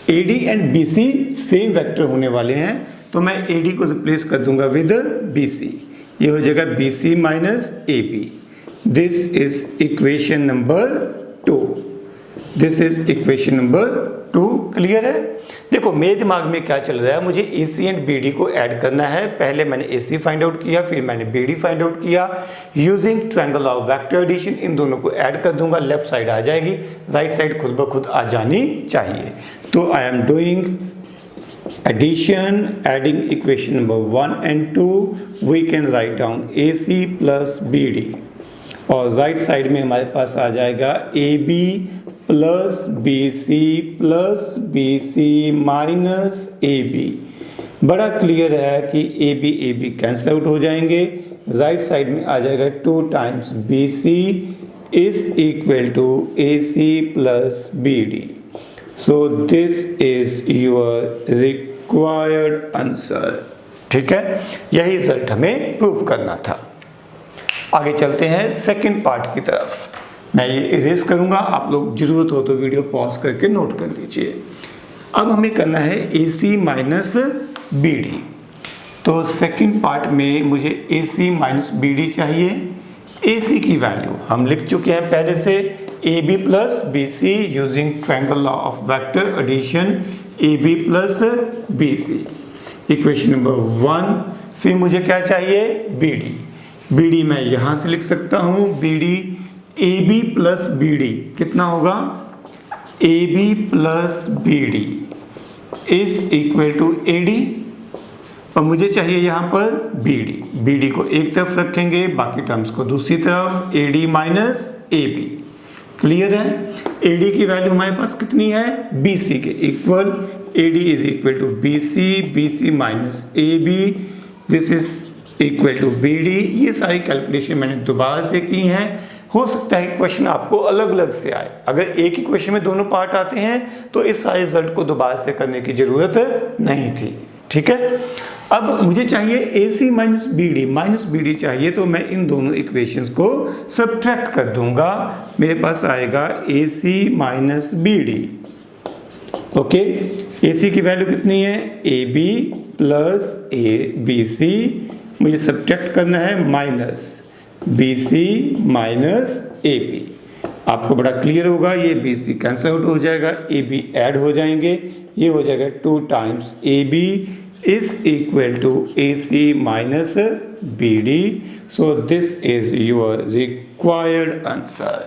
AD and BC same vector होने वाले हैं, तो मैं AD को रिप्लेस कर दूंगा विद BC। ये हो जाएगा BC minus AB। This is equation number 2। This is equation number 2। Clear है? देखो मेरे दिमाग में क्या चल रहा है, मुझे AC एंड BD को ऐड करना है। पहले मैंने AC फाइंड आउट किया, फिर मैंने BD फाइंड आउट किया। Using triangle of vector addition इन दोनों को ऐड कर दूंगा, लेफ्ट साइड आ जाएगी, राइट साइड खुद ब खुद आ जानी चाहिए। तो I am doing addition, adding equation number 1 and 2। We can write down AC plus BD, और राइट साइड में हमारे पास आ जाएगा AB plus BC minus AB। बड़ा क्लियर है कि AB कैंसिल आउट हो जाएंगे। राइट साइड में आ जाएगा 2 times BC is equal to AC plus BD। So this is your required answer. ठीक है, यही रिजल्ट हमें प्रूव करना था। आगे चलते हैं सेकंड पार्ट की तरफ। मैं ये इरेज करूंगा, आप लोग जरूरत हो तो वीडियो पॉज करके नोट कर लीजिए। अब हमें करना है AC माइनस BD। तो सेकंड पार्ट में मुझे AC माइनस BD चाहिए। AC की वैल्यू हम लिख चुके हैं पहले से, A B plus B C using triangle law of vector addition A B plus B C. Equation number 1। फिर मुझे क्या चाहिए, बी डी। बी डी मैं यहां से लिख सकता हूं, B D A B plus B D कितना होगा, A B plus B D is equal to A D, और मुझे चाहिए यहां पर बी डी। बी डी को एक तरफ रखेंगे, बाकी टर्म्स को दूसरी तरफ, A D minus A B. Clear है। ए डी की वैल्यू हमारे पास कितनी है, बी सी के equal, A D is equal to B C minus A B, this is equal to B D. ये सारी कैलकुलेशन मैंने दोबारा से की हैं। हो सकता है क्वेश्चन आपको अलग अलग से आए, अगर एक ही क्वेश्चन में दोनों पार्ट आते हैं तो इस सारे रिजल्ट को दोबारा से करने की जरूरत नहीं थी। ठीक है। अब मुझे चाहिए ए सी माइनस बी डी चाहिए, तो मैं इन दोनों इक्वेशंस को सब्ट्रैक्ट कर दूंगा। मेरे पास आएगा A C minus B D. Okay, A C की वैल्यू कितनी है, A B plus A B C, मुझे सब्ट्रैक्ट करना है minus B C minus A B. आपको बड़ा क्लियर होगा, ये बी सी कैंसिल आउट हो जाएगा, ए बी ऐड हो जाएंगे, ये हो जाएगा 2 times A B is equal to AC minus BD. So this is your required answer.